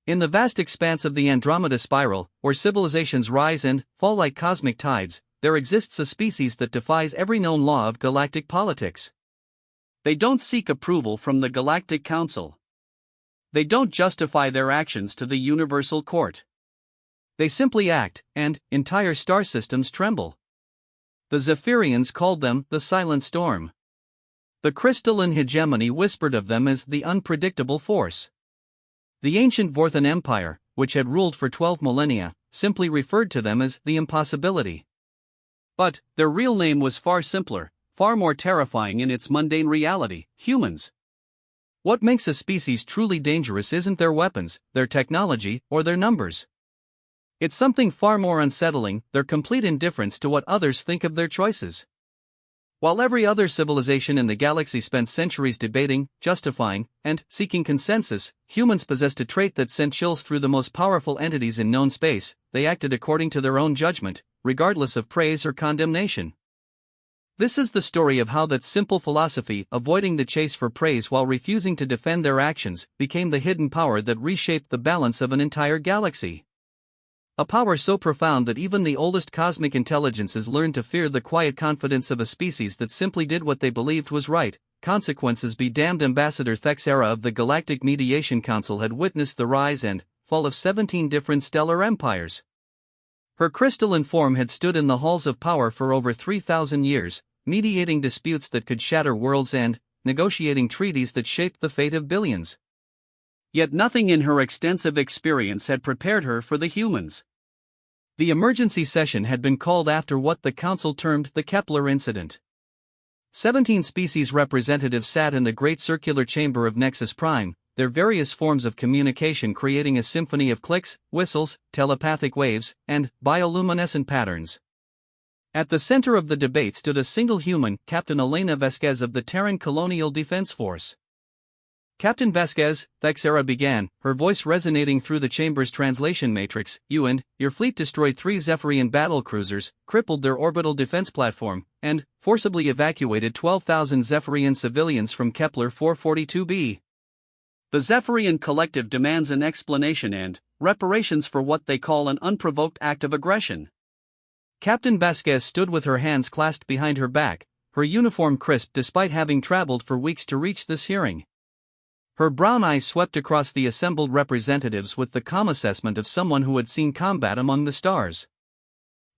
In the vast expanse of the Andromeda spiral, where civilizations rise and fall like cosmic tides, there exists a species that defies every known law of galactic politics. They don't seek approval from the Galactic Council. They don't justify their actions to the Universal Court. They simply act, and entire star systems tremble. The Zephyrians called them the Silent Storm. The crystalline hegemony whispered of them as the unpredictable force. The ancient Vorthan Empire, which had ruled for 12 millennia, simply referred to them as the impossibility. But their real name was far simpler, far more terrifying in its mundane reality: humans. What makes a species truly dangerous isn't their weapons, their technology, or their numbers. It's something far more unsettling: their complete indifference to what others think of their choices. While every other civilization in the galaxy spent centuries debating, justifying, and seeking consensus, humans possessed a trait that sent chills through the most powerful entities in known space: they acted according to their own judgment, regardless of praise or condemnation. This is the story of how that simple philosophy, avoiding the chase for praise while refusing to defend their actions, became the hidden power that reshaped the balance of an entire galaxy. A power so profound that even the oldest cosmic intelligences learned to fear the quiet confidence of a species that simply did what they believed was right. Consequences be damned. Ambassador Thexera of the Galactic Mediation Council had witnessed the rise and fall of 17 different stellar empires. Her crystalline form had stood in the halls of power for over 3,000 years, mediating disputes that could shatter worlds and negotiating treaties that shaped the fate of billions. Yet nothing in her extensive experience had prepared her for the humans. The emergency session had been called after what the council termed the Kepler incident. 17 species representatives sat in the great circular chamber of Nexus Prime, their various forms of communication creating a symphony of clicks, whistles, telepathic waves, and bioluminescent patterns. At the center of the debate stood a single human, Captain Elena Vasquez of the Terran Colonial Defense Force. "Captain Vasquez," Thexera began, her voice resonating through the chamber's translation matrix, "you and your fleet destroyed 3 Zephyrian battlecruisers, crippled their orbital defense platform, and forcibly evacuated 12,000 Zephyrian civilians from Kepler 442b. The Zephyrian Collective demands an explanation and reparations for what they call an unprovoked act of aggression." Captain Vasquez stood with her hands clasped behind her back, her uniform crisp despite having traveled for weeks to reach this hearing. Her brown eyes swept across the assembled representatives with the calm assessment of someone who had seen combat among the stars.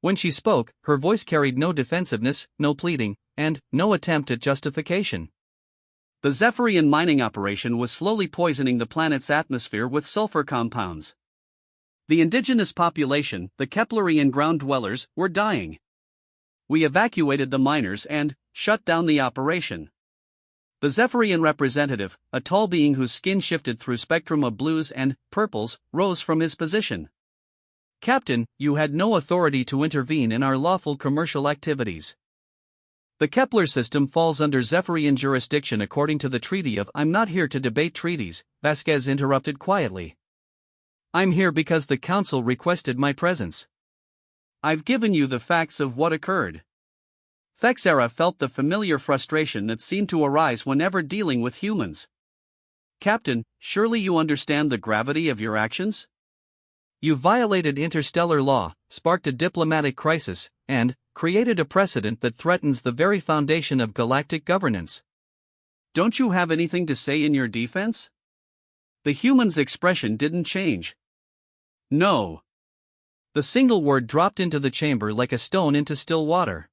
When she spoke, her voice carried no defensiveness, no pleading, and no attempt at justification. The Zephyrian mining operation was slowly poisoning the planet's atmosphere with sulfur compounds. The indigenous population, the Keplerian ground dwellers, were dying. We evacuated the miners and shut down the operation. The Zephyrian representative, a tall being whose skin shifted through spectrum of blues and purples, rose from his position. "Captain, you had no authority to intervene in our lawful commercial activities. The Kepler system falls under Zephyrian jurisdiction according to the Treaty of—" "I'm not here to debate treaties," Vasquez interrupted quietly. "I'm here because the Council requested my presence. I've given you the facts of what occurred." Thexera felt the familiar frustration that seemed to arise whenever dealing with humans. "Captain, surely you understand the gravity of your actions? You violated interstellar law, sparked a diplomatic crisis, and created a precedent that threatens the very foundation of galactic governance. Don't you have anything to say in your defense?" The human's expression didn't change. "No." The single word dropped into the chamber like a stone into still water.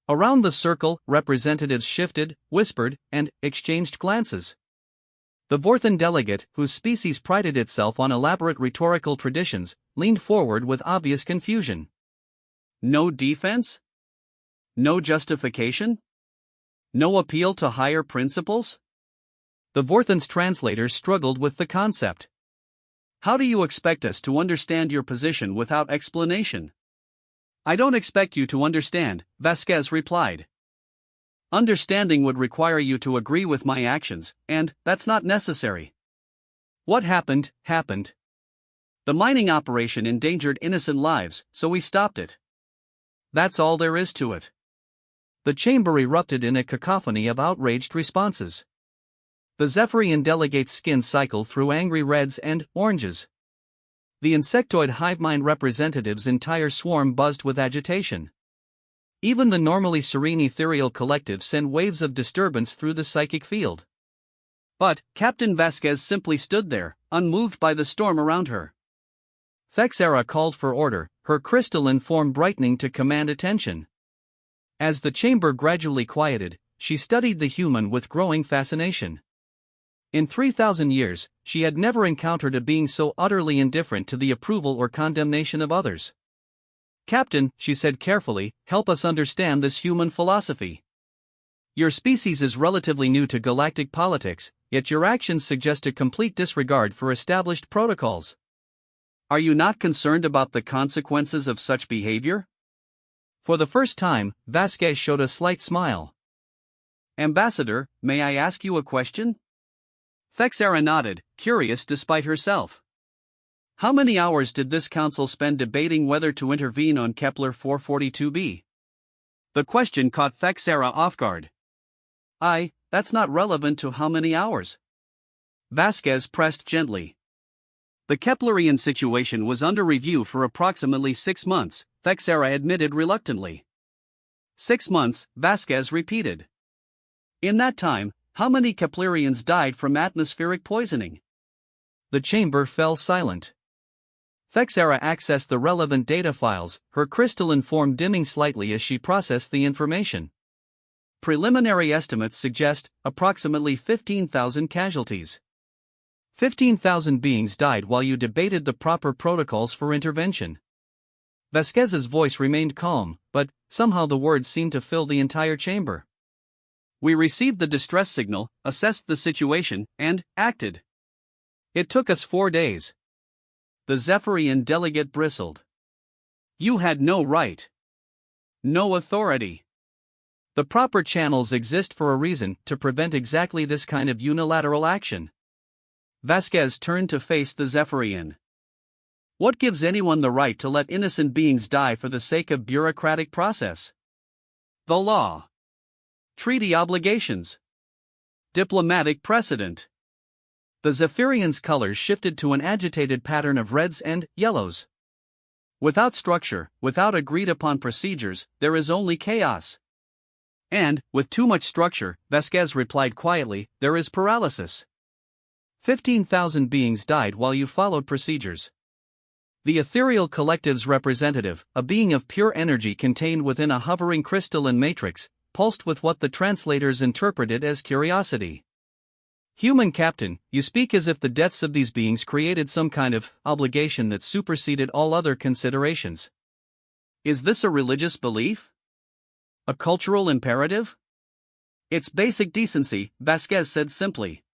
Around the circle, representatives shifted, whispered, and exchanged glances. The Vorthan delegate, whose species prided itself on elaborate rhetorical traditions, leaned forward with obvious confusion. "No defense? No justification? No appeal to higher principles?" The Vorthan's translator struggled with the concept. "How do you expect us to understand your position without explanation?" "I don't expect you to understand," Vasquez replied. "Understanding would require you to agree with my actions, and that's not necessary. What happened, happened. The mining operation endangered innocent lives, so we stopped it. That's all there is to it." The chamber erupted in a cacophony of outraged responses. The Zephyrian delegate's skin cycled through angry reds and oranges. The insectoid hivemind representative's entire swarm buzzed with agitation. Even the normally serene ethereal collective sent waves of disturbance through the psychic field. But Captain Vasquez simply stood there, unmoved by the storm around her. Thexera called for order, her crystalline form brightening to command attention. As the chamber gradually quieted, she studied the human with growing fascination. In 3,000 years, she had never encountered a being so utterly indifferent to the approval or condemnation of others. "Captain," she said carefully, "help us understand this human philosophy. Your species is relatively new to galactic politics, yet your actions suggest a complete disregard for established protocols. Are you not concerned about the consequences of such behavior?" For the first time, Vasquez showed a slight smile. "Ambassador, may I ask you a question?" Thexera nodded, curious despite herself. "How many hours did this council spend debating whether to intervene on Kepler 442b? The question caught Thexera off guard. That's not relevant to how many hours." Vasquez pressed gently. "The Keplerian situation was under review for approximately 6 months, Thexera admitted reluctantly. 6 months, Vasquez repeated. In that time, how many Keplerians died from atmospheric poisoning? The chamber fell silent. Thexera accessed the relevant data files, her crystalline form dimming slightly as she processed the information. Preliminary estimates suggest approximately 15,000 casualties. 15,000 beings died while you debated the proper protocols for intervention. Vasquez's voice remained calm, but somehow the words seemed to fill the entire chamber. We received the distress signal, assessed the situation, and acted. It took us 4 days. The Zephyrian delegate bristled. You had no right. No authority. The proper channels exist for a reason, to prevent exactly this kind of unilateral action. Vasquez turned to face the Zephyrian. What gives anyone the right to let innocent beings die for the sake of bureaucratic process? The law. Treaty obligations. Diplomatic precedent. The Zephyrian's colors shifted to an agitated pattern of reds and yellows. Without structure, without agreed-upon procedures, there is only chaos. And, with too much structure, Vasquez replied quietly, there is paralysis. 15,000 beings died while you followed procedures. The ethereal collective's representative, a being of pure energy contained within a hovering crystalline matrix, pulsed with what the translators interpreted as curiosity. Human captain, you speak as if the deaths of these beings created some kind of obligation that superseded all other considerations. Is this a religious belief? A cultural imperative? It's basic decency, Vasquez said simply.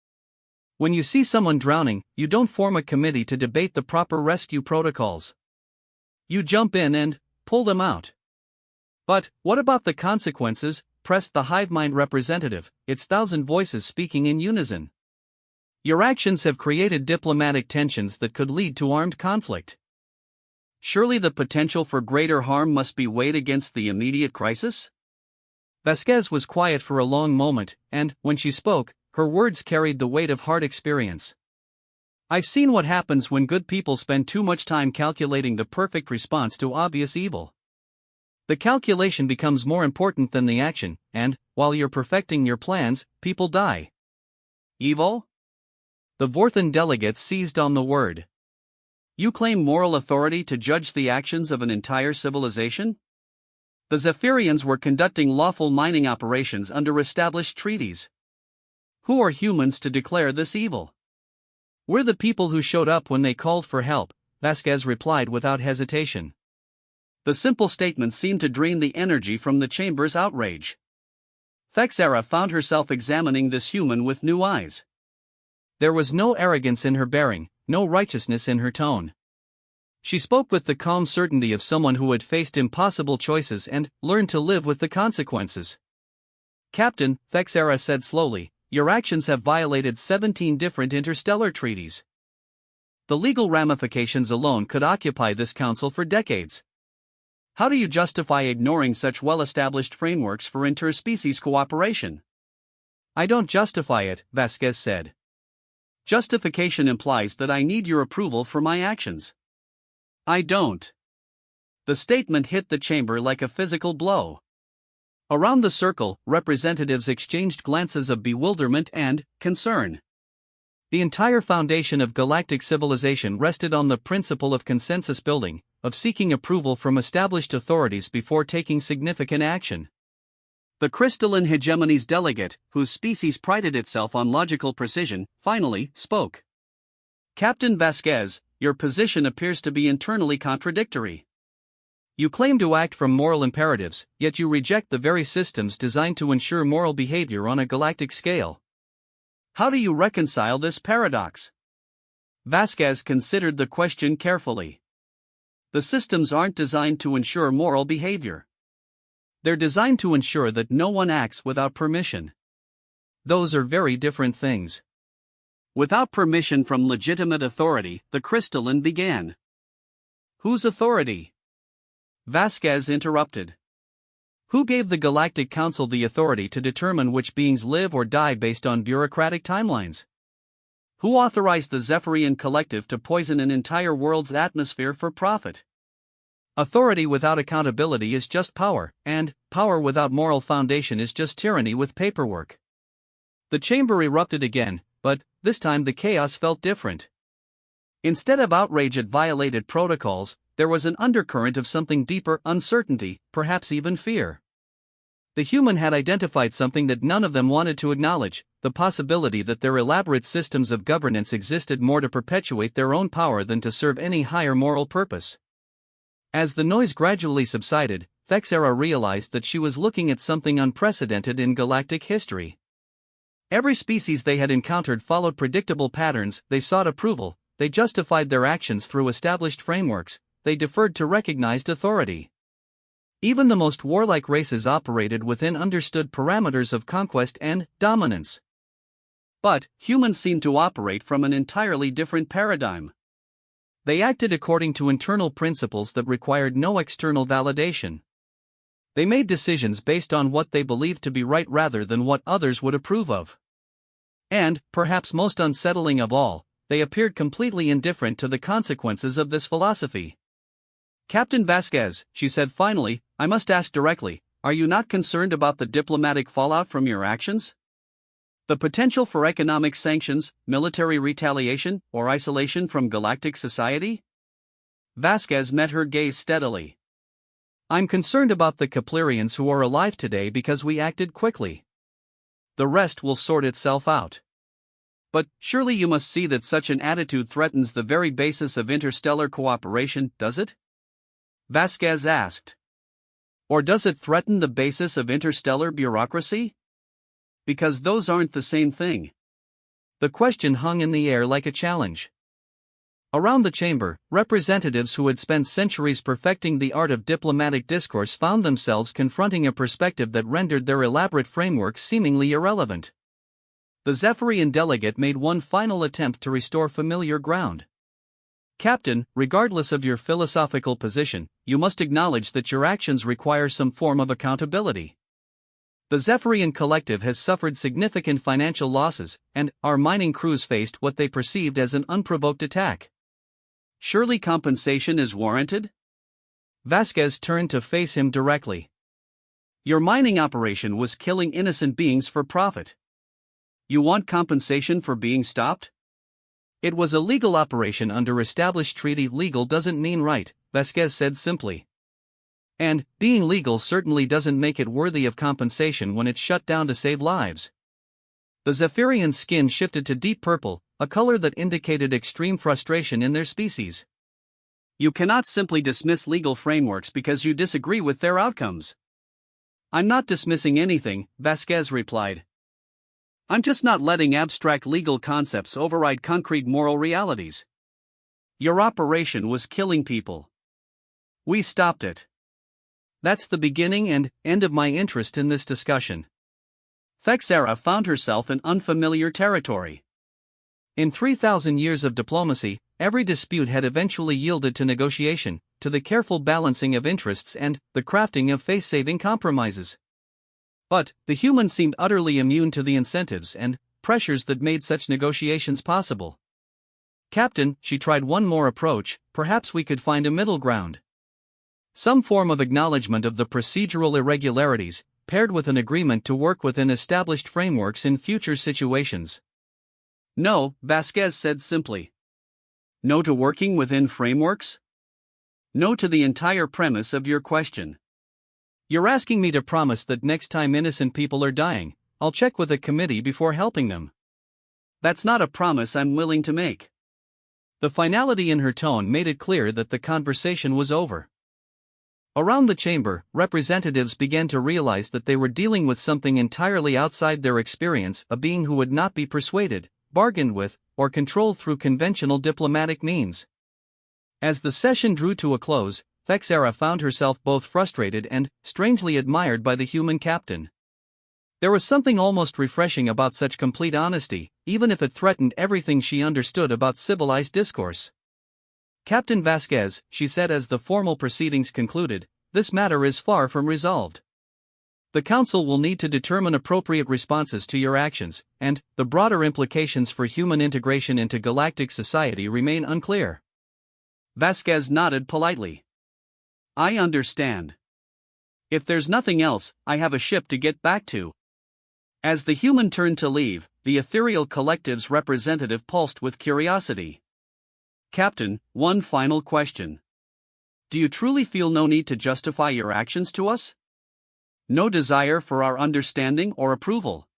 When you see someone drowning, you don't form a committee to debate the proper rescue protocols. You jump in and pull them out. But what about the consequences? Pressed the hivemind representative, its 1,000 voices speaking in unison. Your actions have created diplomatic tensions that could lead to armed conflict. Surely the potential for greater harm must be weighed against the immediate crisis? Vasquez was quiet for a long moment, and, when she spoke, her words carried the weight of hard experience. I've seen what happens when good people spend too much time calculating the perfect response to obvious evil. The calculation becomes more important than the action, and, while you're perfecting your plans, people die. Evil? The Vorthan delegates seized on the word. You claim moral authority to judge the actions of an entire civilization? The Zephyrians were conducting lawful mining operations under established treaties. Who are humans to declare this evil? We're the people who showed up when they called for help, Vasquez replied without hesitation. The simple statement seemed to drain the energy from the chamber's outrage. Thexera found herself examining this human with new eyes. There was no arrogance in her bearing, no righteousness in her tone. She spoke with the calm certainty of someone who had faced impossible choices and learned to live with the consequences. Captain, Thexera said slowly, your actions have violated 17 different interstellar treaties. The legal ramifications alone could occupy this council for decades. How do you justify ignoring such well-established frameworks for interspecies cooperation? I don't justify it, Vasquez said. Justification implies that I need your approval for my actions. I don't. The statement hit the chamber like a physical blow. Around the circle, representatives exchanged glances of bewilderment and concern. The entire foundation of galactic civilization rested on the principle of consensus building, of seeking approval from established authorities before taking significant action. The crystalline hegemony's delegate, whose species prided itself on logical precision, finally spoke. Captain Vasquez, your position appears to be internally contradictory. You claim to act from moral imperatives, yet you reject the very systems designed to ensure moral behavior on a galactic scale. How do you reconcile this paradox? Vasquez considered the question carefully. The systems aren't designed to ensure moral behavior. They're designed to ensure that no one acts without permission. Those are very different things. Without permission from legitimate authority, the crystalline began. Whose authority? Vasquez interrupted. Who gave the Galactic Council the authority to determine which beings live or die based on bureaucratic timelines? Who authorized the Zephyrian Collective to poison an entire world's atmosphere for profit? Authority without accountability is just power, and power without moral foundation is just tyranny with paperwork. The chamber erupted again, but this time the chaos felt different. Instead of outrage at violated protocols, there was an undercurrent of something deeper: uncertainty, perhaps even fear. The human had identified something that none of them wanted to acknowledge: the possibility that their elaborate systems of governance existed more to perpetuate their own power than to serve any higher moral purpose. As the noise gradually subsided, Thexera realized that she was looking at something unprecedented in galactic history. Every species they had encountered followed predictable patterns: they sought approval, they justified their actions through established frameworks, they deferred to recognized authority. Even the most warlike races operated within understood parameters of conquest and dominance. But humans seemed to operate from an entirely different paradigm. They acted according to internal principles that required no external validation. They made decisions based on what they believed to be right rather than what others would approve of. And, perhaps most unsettling of all, they appeared completely indifferent to the consequences of this philosophy. Captain Vasquez, she said finally, I must ask directly, are you not concerned about the diplomatic fallout from your actions? The potential for economic sanctions, military retaliation, or isolation from galactic society? Vasquez met her gaze steadily. I'm concerned about the Keplerians who are alive today because we acted quickly. The rest will sort itself out. But surely you must see that such an attitude threatens the very basis of interstellar cooperation, does it? Vasquez asked. Or does it threaten the basis of interstellar bureaucracy? Because those aren't the same thing. The question hung in the air like a challenge. Around the chamber, representatives who had spent centuries perfecting the art of diplomatic discourse found themselves confronting a perspective that rendered their elaborate frameworks seemingly irrelevant. The Zephyrian delegate made one final attempt to restore familiar ground. Captain, regardless of your philosophical position, you must acknowledge that your actions require some form of accountability. The Zephyrian Collective has suffered significant financial losses, and our mining crews faced what they perceived as an unprovoked attack. Surely compensation is warranted? Vasquez turned to face him directly. Your mining operation was killing innocent beings for profit. You want compensation for being stopped? It was a legal operation under established treaty. Legal doesn't mean right, Vasquez said simply. And, being legal certainly doesn't make it worthy of compensation when it's shut down to save lives. The Zephyrian's skin shifted to deep purple, a color that indicated extreme frustration in their species. You cannot simply dismiss legal frameworks because you disagree with their outcomes. I'm not dismissing anything, Vasquez replied. I'm just not letting abstract legal concepts override concrete moral realities. Your operation was killing people. We stopped it. That's the beginning and end of my interest in this discussion. Thexera found herself in unfamiliar territory. In 3,000 years of diplomacy, every dispute had eventually yielded to negotiation, to the careful balancing of interests and the crafting of face-saving compromises. But the humans seemed utterly immune to the incentives and pressures that made such negotiations possible. Captain, she tried one more approach, perhaps we could find a middle ground. Some form of acknowledgement of the procedural irregularities, paired with an agreement to work within established frameworks in future situations. No, Vasquez said simply. No to working within frameworks? No to the entire premise of your question. You're asking me to promise that next time innocent people are dying, I'll check with a committee before helping them. That's not a promise I'm willing to make. The finality in her tone made it clear that the conversation was over. Around the chamber, representatives began to realize that they were dealing with something entirely outside their experience, a being who would not be persuaded, bargained with, or controlled through conventional diplomatic means. As the session drew to a close, Thexera found herself both frustrated and strangely admired by the human captain. There was something almost refreshing about such complete honesty, even if it threatened everything she understood about civilized discourse. Captain Vasquez, she said as the formal proceedings concluded, this matter is far from resolved. The Council will need to determine appropriate responses to your actions, and the broader implications for human integration into galactic society remain unclear. Vasquez nodded politely. I understand. If there's nothing else, I have a ship to get back to. As the human turned to leave, the ethereal collective's representative pulsed with curiosity. Captain, one final question. Do you truly feel no need to justify your actions to us? No desire for our understanding or approval?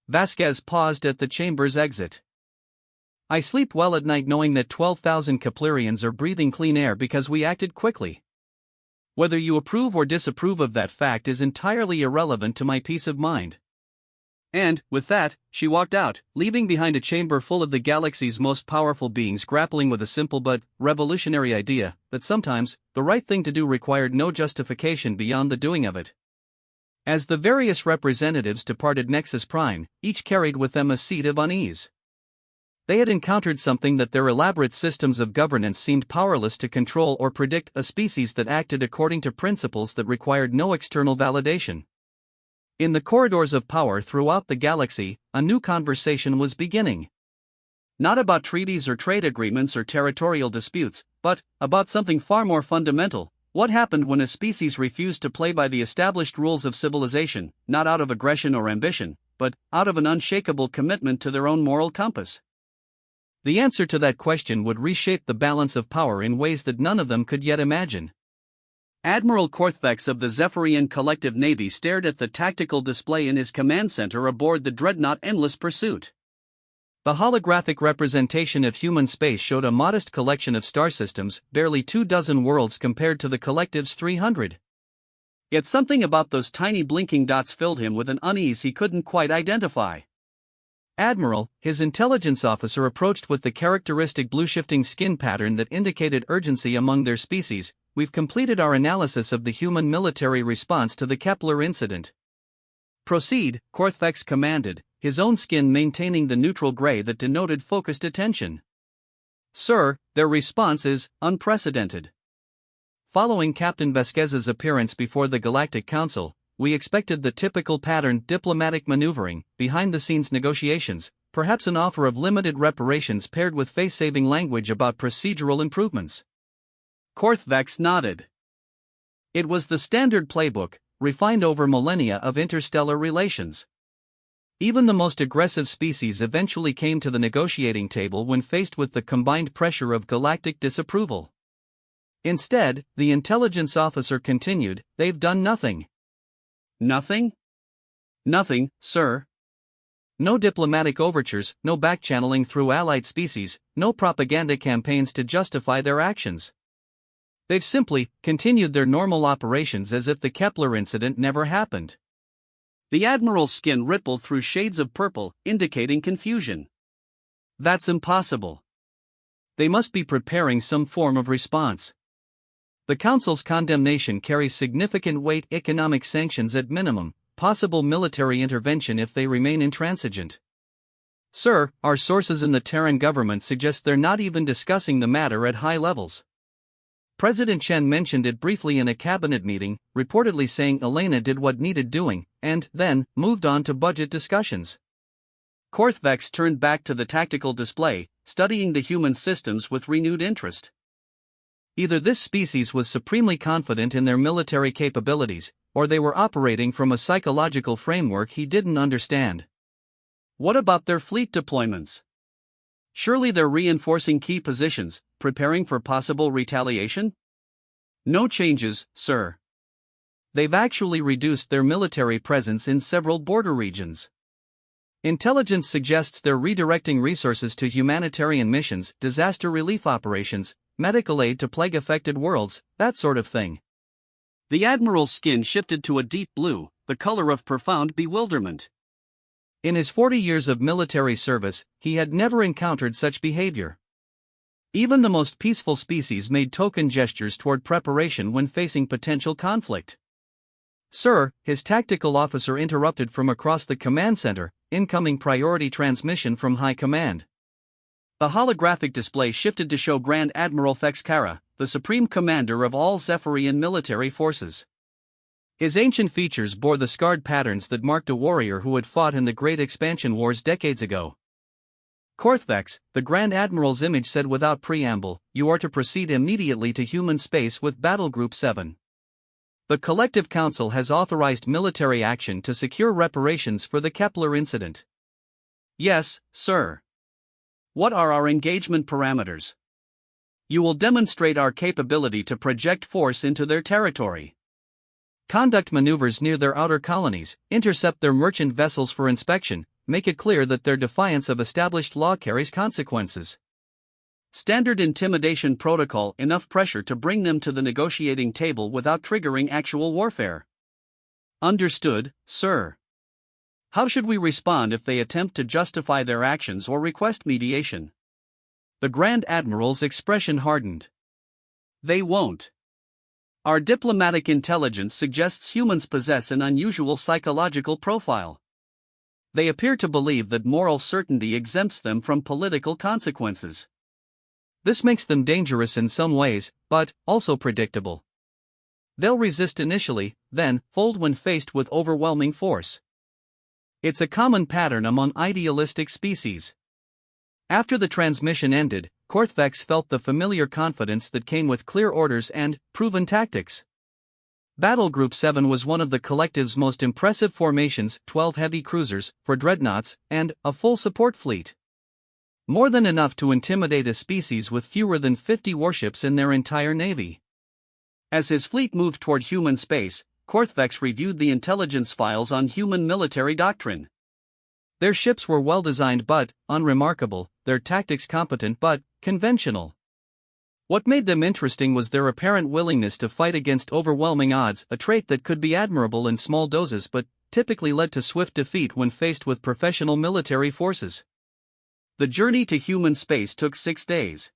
Vasquez paused at the chamber's exit. I sleep well at night knowing that 12,000 Keplerians are breathing clean air because we acted quickly. Whether you approve or disapprove of that fact is entirely irrelevant to my peace of mind. And, with that, she walked out, leaving behind a chamber full of the galaxy's most powerful beings grappling with a simple but revolutionary idea that sometimes the right thing to do required no justification beyond the doing of it. As the various representatives departed Nexus Prime, each carried with them a seed of unease. They had encountered something that their elaborate systems of governance seemed powerless to control or predict, a species that acted according to principles that required no external validation. In the corridors of power throughout the galaxy, a new conversation was beginning. Not about treaties or trade agreements or territorial disputes, but about something far more fundamental. What happened when a species refused to play by the established rules of civilization, not out of aggression or ambition, but out of an unshakable commitment to their own moral compass? The answer to that question would reshape the balance of power in ways that none of them could yet imagine. Admiral Korthvex of the Zephyrian Collective Navy stared at the tactical display in his command center aboard the dreadnought Endless Pursuit. The holographic representation of human space showed a modest collection of star systems, barely 24 worlds compared to the Collective's 300. Yet something about those tiny blinking dots filled him with an unease he couldn't quite identify. Admiral, his intelligence officer approached with the characteristic blue-shifting skin pattern that indicated urgency among their species. We've completed our analysis of the human military response to the Kepler incident. Proceed, Korthvex commanded, his own skin maintaining the neutral gray that denoted focused attention. Sir, their response is unprecedented. Following Captain Vasquez's appearance before the Galactic Council, we expected the typical pattern: diplomatic maneuvering, behind-the-scenes negotiations, perhaps an offer of limited reparations paired with face-saving language about procedural improvements. Korthvex nodded. It was the standard playbook, refined over millennia of interstellar relations. Even the most aggressive species eventually came to the negotiating table when faced with the combined pressure of galactic disapproval. Instead, the intelligence officer continued, they've done nothing. Nothing? Nothing, sir. No diplomatic overtures, no back-channeling through allied species, no propaganda campaigns to justify their actions. They've simply continued their normal operations as if the Kepler incident never happened. The Admiral's skin rippled through shades of purple, indicating confusion. That's impossible. They must be preparing some form of response. The Council's condemnation carries significant weight: economic sanctions at minimum, possible military intervention if they remain intransigent. Sir, our sources in the Terran government suggest they're not even discussing the matter at high levels. President Chen mentioned it briefly in a cabinet meeting, reportedly saying Elena did what needed doing, and then moved on to budget discussions. Korthvex turned back to the tactical display, studying the human systems with renewed interest. Either this species was supremely confident in their military capabilities, or they were operating from a psychological framework he didn't understand. What about their fleet deployments? Surely they're reinforcing key positions, preparing for possible retaliation? No changes, sir. They've actually reduced their military presence in several border regions. Intelligence suggests they're redirecting resources to humanitarian missions, disaster relief operations, medical aid to plague-affected worlds, that sort of thing. The Admiral's skin shifted to a deep blue, the color of profound bewilderment. In his 40 years of military service, he had never encountered such behavior. Even the most peaceful species made token gestures toward preparation when facing potential conflict. "Sir," his tactical officer interrupted from across the command center, "incoming priority transmission from High Command." The holographic display shifted to show Grand Admiral Thexkara, the supreme commander of all Zephyrian military forces. His ancient features bore the scarred patterns that marked a warrior who had fought in the Great Expansion Wars decades ago. "Korthvex," the Grand Admiral's image said without preamble, "you are to proceed immediately to human space with Battle Group 7. The Collective Council has authorized military action to secure reparations for the Kepler incident." "Yes, sir." "What are our engagement parameters?" "You will demonstrate our capability to project force into their territory. Conduct maneuvers near their outer colonies, intercept their merchant vessels for inspection, make it clear that their defiance of established law carries consequences. Standard intimidation protocol, enough pressure to bring them to the negotiating table without triggering actual warfare." "Understood, sir." "How should we respond if they attempt to justify their actions or request mediation?" The Grand Admiral's expression hardened. "They won't. Our diplomatic intelligence suggests humans possess an unusual psychological profile. They appear to believe that moral certainty exempts them from political consequences. This makes them dangerous in some ways, but also predictable. They'll resist initially, then fold when faced with overwhelming force. It's a common pattern among idealistic species." After the transmission ended, Korthvex felt the familiar confidence that came with clear orders and proven tactics. Battle Group 7 was one of the Collective's most impressive formations, 12 heavy cruisers, 4 dreadnoughts, and a full support fleet. More than enough to intimidate a species with fewer than 50 warships in their entire navy. As his fleet moved toward human space, Korthvex reviewed the intelligence files on human military doctrine. Their ships were well-designed but unremarkable, their tactics competent but conventional. What made them interesting was their apparent willingness to fight against overwhelming odds, a trait that could be admirable in small doses but typically led to swift defeat when faced with professional military forces. The journey to human space took 6 days.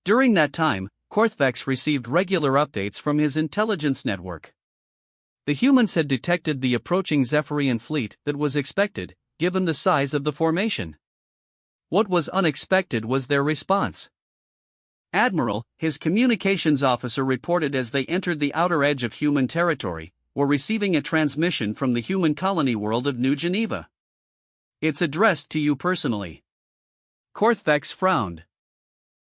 During that time, Korthvex received regular updates from his intelligence network. The humans had detected the approaching Zephyrian fleet that was expected, given the size of the formation. What was unexpected was their response. "Admiral," his communications officer reported as they entered the outer edge of human territory, "we're receiving a transmission from the human colony world of New Geneva. It's addressed to you personally." Korthvex frowned.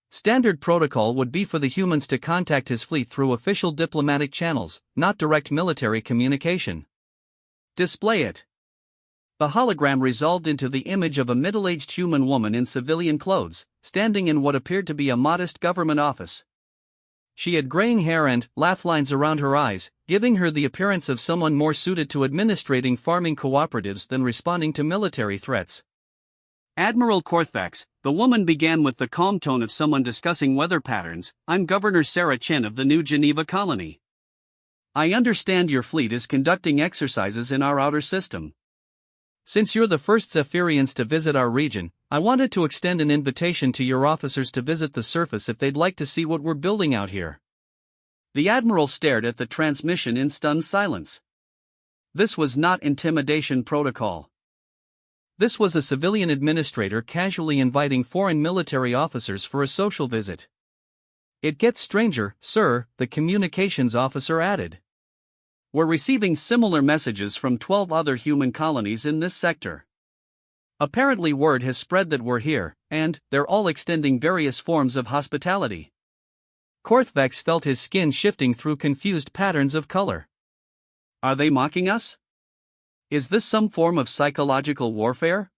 Standard protocol would be for the humans to contact his fleet through official diplomatic channels, not direct military communication. "Display it." The hologram resolved into the image of a middle-aged human woman in civilian clothes, standing in what appeared to be a modest government office. She had graying hair and laugh lines around her eyes, giving her the appearance of someone more suited to administrating farming cooperatives than responding to military threats. "Admiral Korthvex," the woman began with the calm tone of someone discussing weather patterns, "I'm Governor Sarah Chen of the New Geneva colony. I understand your fleet is conducting exercises in our outer system. Since you're the first Zephyrians to visit our region, I wanted to extend an invitation to your officers to visit the surface if they'd like to see what we're building out here." The Admiral stared at the transmission in stunned silence. This was not intimidation protocol. This was a civilian administrator casually inviting foreign military officers for a social visit. It gets stranger, sir, the communications officer added. We're receiving similar messages from 12 other human colonies in this sector. Apparently word has spread that we're here, and they're all extending various forms of hospitality. Korthvex felt his skin shifting through confused patterns of color. Are they mocking us? Is this some form of psychological warfare?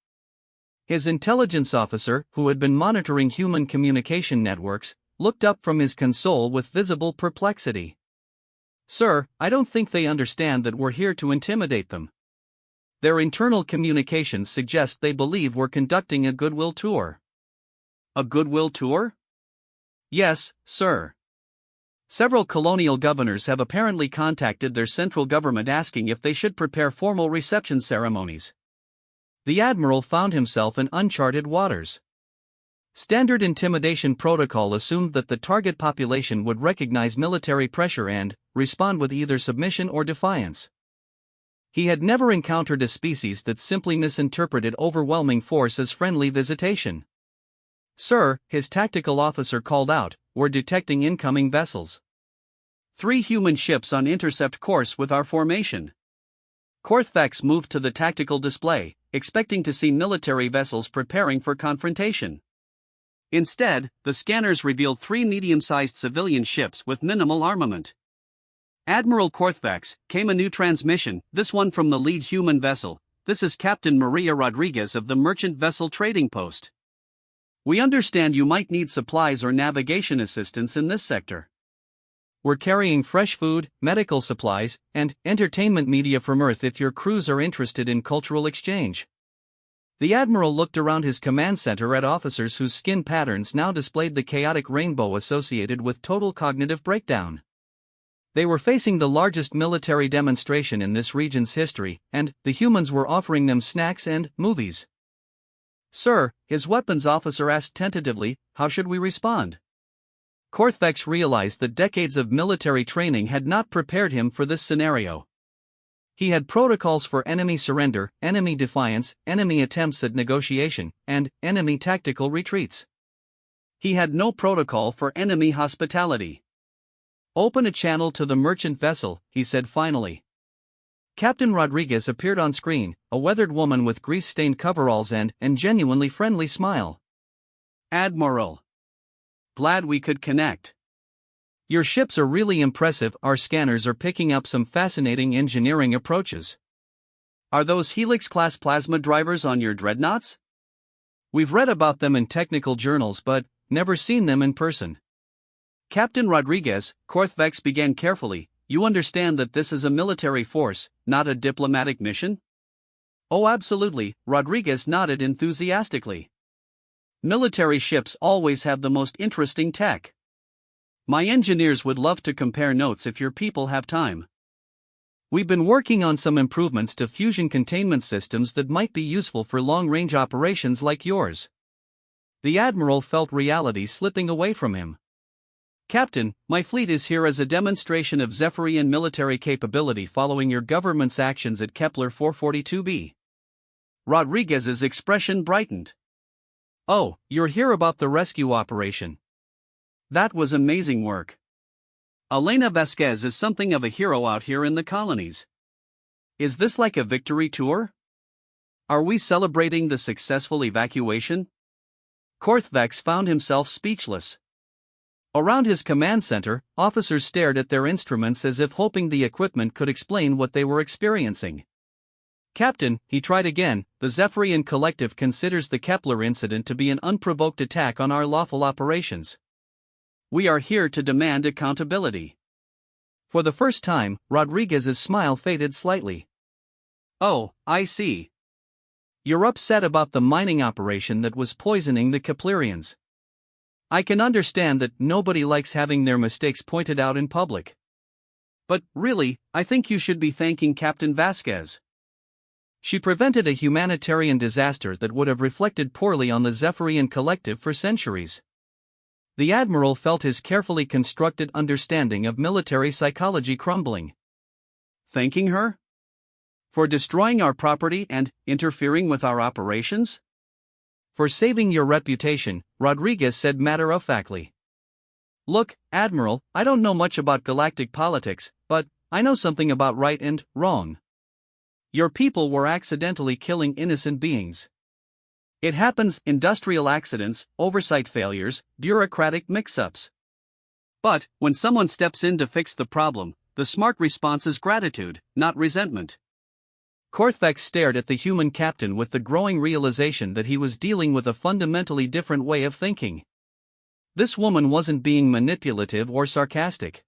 His intelligence officer, who had been monitoring human communication networks, looked up from his console with visible perplexity. Sir, I don't think they understand that we're here to intimidate them. Their internal communications suggest they believe we're conducting a goodwill tour. A goodwill tour? Yes, sir. Several colonial governors have apparently contacted their central government asking if they should prepare formal reception ceremonies. The admiral found himself in uncharted waters. Standard intimidation protocol assumed that the target population would recognize military pressure and respond with either submission or defiance. He had never encountered a species that simply misinterpreted overwhelming force as friendly visitation. Sir, his tactical officer called out, we're detecting incoming vessels. 3 human ships on intercept course with our formation. Korthvex moved to the tactical display, expecting to see military vessels preparing for confrontation. Instead, the scanners revealed 3 medium-sized civilian ships with minimal armament. Admiral Korthvex, came a new transmission, this one from the lead human vessel. This is Captain Maria Rodriguez of the Merchant Vessel Trading Post. We understand you might need supplies or navigation assistance in this sector. We're carrying fresh food, medical supplies, and entertainment media from Earth if your crews are interested in cultural exchange. The admiral looked around his command center at officers whose skin patterns now displayed the chaotic rainbow associated with total cognitive breakdown. They were facing the largest military demonstration in this region's history, and the humans were offering them snacks and movies. Sir, his weapons officer asked tentatively, how should we respond? Korthvex realized that decades of military training had not prepared him for this scenario. He had protocols for enemy surrender, enemy defiance, enemy attempts at negotiation, and enemy tactical retreats. He had no protocol for enemy hospitality. Open a channel to the merchant vessel, he said finally. Captain Rodriguez appeared on screen, a weathered woman with grease-stained coveralls and genuinely friendly smile. Admiral. Glad we could connect. Your ships are really impressive. Our scanners are picking up some fascinating engineering approaches. Are those Helix-class plasma drivers on your dreadnoughts? We've read about them in technical journals but never seen them in person. Captain Rodriguez, Korthvex began carefully, you understand that this is a military force, not a diplomatic mission? Oh, absolutely, Rodriguez nodded enthusiastically. Military ships always have the most interesting tech. My engineers would love to compare notes if your people have time. We've been working on some improvements to fusion containment systems that might be useful for long-range operations like yours. The admiral felt reality slipping away from him. Captain, my fleet is here as a demonstration of Zephyrian military capability following your government's actions at Kepler 442b. Rodriguez's expression brightened. Oh, you're here about the rescue operation. That was amazing work. Elena Vasquez is something of a hero out here in the colonies. Is this like a victory tour? Are we celebrating the successful evacuation? Korthvex found himself speechless. Around his command center, officers stared at their instruments as if hoping the equipment could explain what they were experiencing. Captain, he tried again, the Zephyrian Collective considers the Kepler incident to be an unprovoked attack on our lawful operations. We are here to demand accountability. For the first time, Rodriguez's smile faded slightly. Oh, I see. You're upset about the mining operation that was poisoning the Keplerians. I can understand that nobody likes having their mistakes pointed out in public. But, really, I think you should be thanking Captain Vasquez. She prevented a humanitarian disaster that would have reflected poorly on the Zephyrian Collective for centuries. The admiral felt his carefully constructed understanding of military psychology crumbling. Thanking her? For destroying our property and interfering with our operations? For saving your reputation, Rodriguez said matter-of-factly. Look, Admiral, I don't know much about galactic politics, but I know something about right and wrong. Your people were accidentally killing innocent beings. It happens: industrial accidents, oversight failures, bureaucratic mix-ups. But when someone steps in to fix the problem, the smart response is gratitude, not resentment. Korthvex stared at the human captain with the growing realization that he was dealing with a fundamentally different way of thinking. This woman wasn't being manipulative or sarcastic.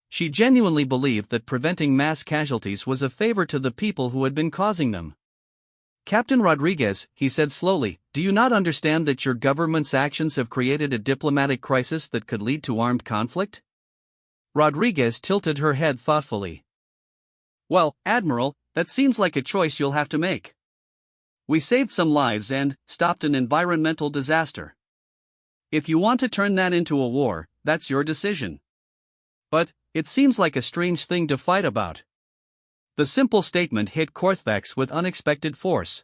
She genuinely believed that preventing mass casualties was a favor to the people who had been causing them. Captain Rodriguez, he said slowly, do you not understand that your government's actions have created a diplomatic crisis that could lead to armed conflict? Rodriguez tilted her head thoughtfully. Well, Admiral, that seems like a choice you'll have to make. We saved some lives and stopped an environmental disaster. If you want to turn that into a war, that's your decision. But it seems like a strange thing to fight about. The simple statement hit Korthvex with unexpected force.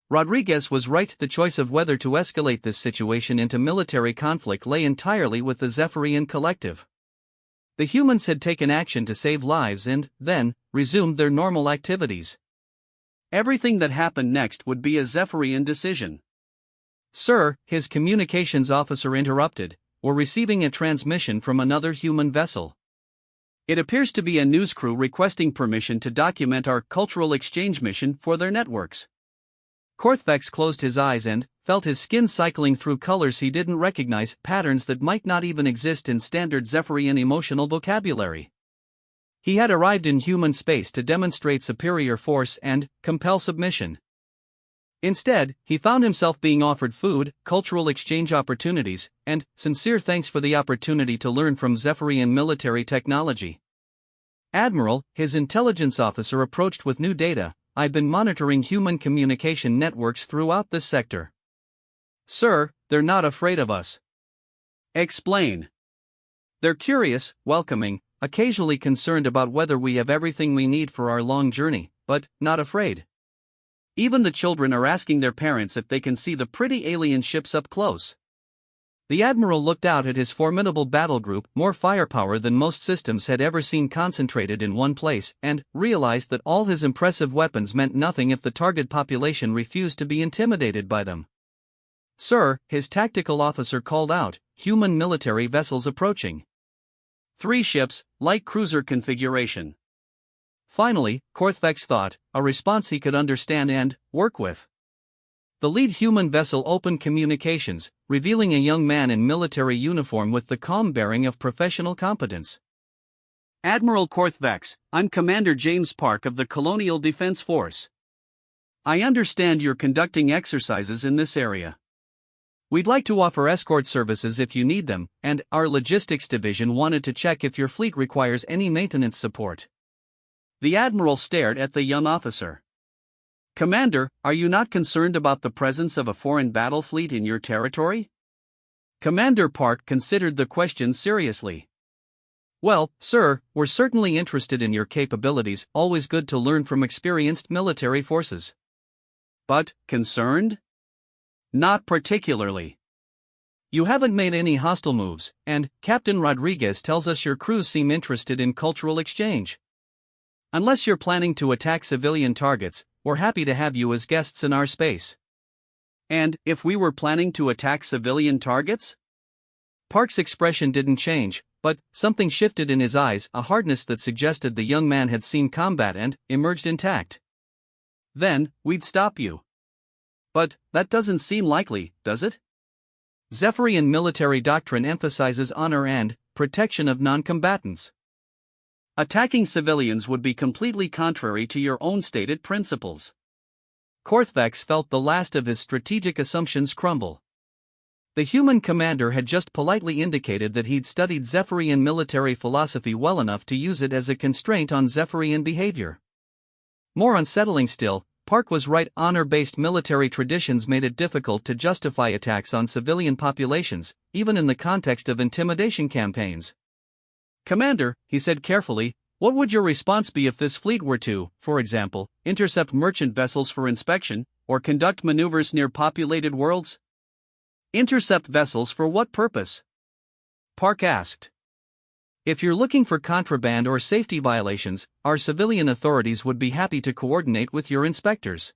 Rodriguez was right. The choice of whether to escalate this situation into military conflict lay entirely with the Zephyrian collective. The humans had taken action to save lives and, then, resumed their normal activities. Everything that happened next would be a Zephyrian decision. Sir, his communications officer interrupted, we're receiving a transmission from another human vessel. It appears to be a news crew requesting permission to document our cultural exchange mission for their networks. Korthvex closed his eyes and felt his skin cycling through colors he didn't recognize, patterns that might not even exist in standard Zephyrian emotional vocabulary. He had arrived in human space to demonstrate superior force and compel submission. Instead, he found himself being offered food, cultural exchange opportunities, and sincere thanks for the opportunity to learn from Zephyrian military technology. Admiral, his intelligence officer approached with new data. I've been monitoring human communication networks throughout this sector. Sir, they're not afraid of us. Explain. They're curious, welcoming, occasionally concerned about whether we have everything we need for our long journey, but not afraid. Even the children are asking their parents if they can see the pretty alien ships up close. The Admiral looked out at his formidable battle group, more firepower than most systems had ever seen concentrated in one place, and realized that all his impressive weapons meant nothing if the target population refused to be intimidated by them. Sir, his tactical officer called out, human military vessels approaching. 3 ships, light cruiser configuration. Finally, Korthvex thought, a response he could understand and work with. The lead human vessel opened communications, revealing a young man in military uniform with the calm bearing of professional competence. Admiral Korthvex, I'm Commander James Park of the Colonial Defense Force. I understand you're conducting exercises in this area. We'd like to offer escort services if you need them, and our logistics division wanted to check if your fleet requires any maintenance support. The Admiral stared at the young officer. Commander, are you not concerned about the presence of a foreign battle fleet in your territory? Commander Park considered the question seriously. Well, sir, we're certainly interested in your capabilities, always good to learn from experienced military forces. But, concerned? Not particularly. You haven't made any hostile moves, and Captain Rodriguez tells us your crews seem interested in cultural exchange. Unless you're planning to attack civilian targets, we're happy to have you as guests in our space. And if we were planning to attack civilian targets? Park's expression didn't change, but something shifted in his eyes, a hardness that suggested the young man had seen combat and emerged intact. Then, we'd stop you. But that doesn't seem likely, does it? Zephyrian military doctrine emphasizes honor and protection of non-combatants. Attacking civilians would be completely contrary to your own stated principles. Korthvex felt the last of his strategic assumptions crumble. The human commander had just politely indicated that he'd studied Zephyrian military philosophy well enough to use it as a constraint on Zephyrian behavior. More unsettling still, Park was right. Honor-based military traditions made it difficult to justify attacks on civilian populations, even in the context of intimidation campaigns. Commander, he said carefully, what would your response be if this fleet were to, for example, intercept merchant vessels for inspection, or conduct maneuvers near populated worlds? Intercept vessels for what purpose? Park asked. If you're looking for contraband or safety violations, our civilian authorities would be happy to coordinate with your inspectors.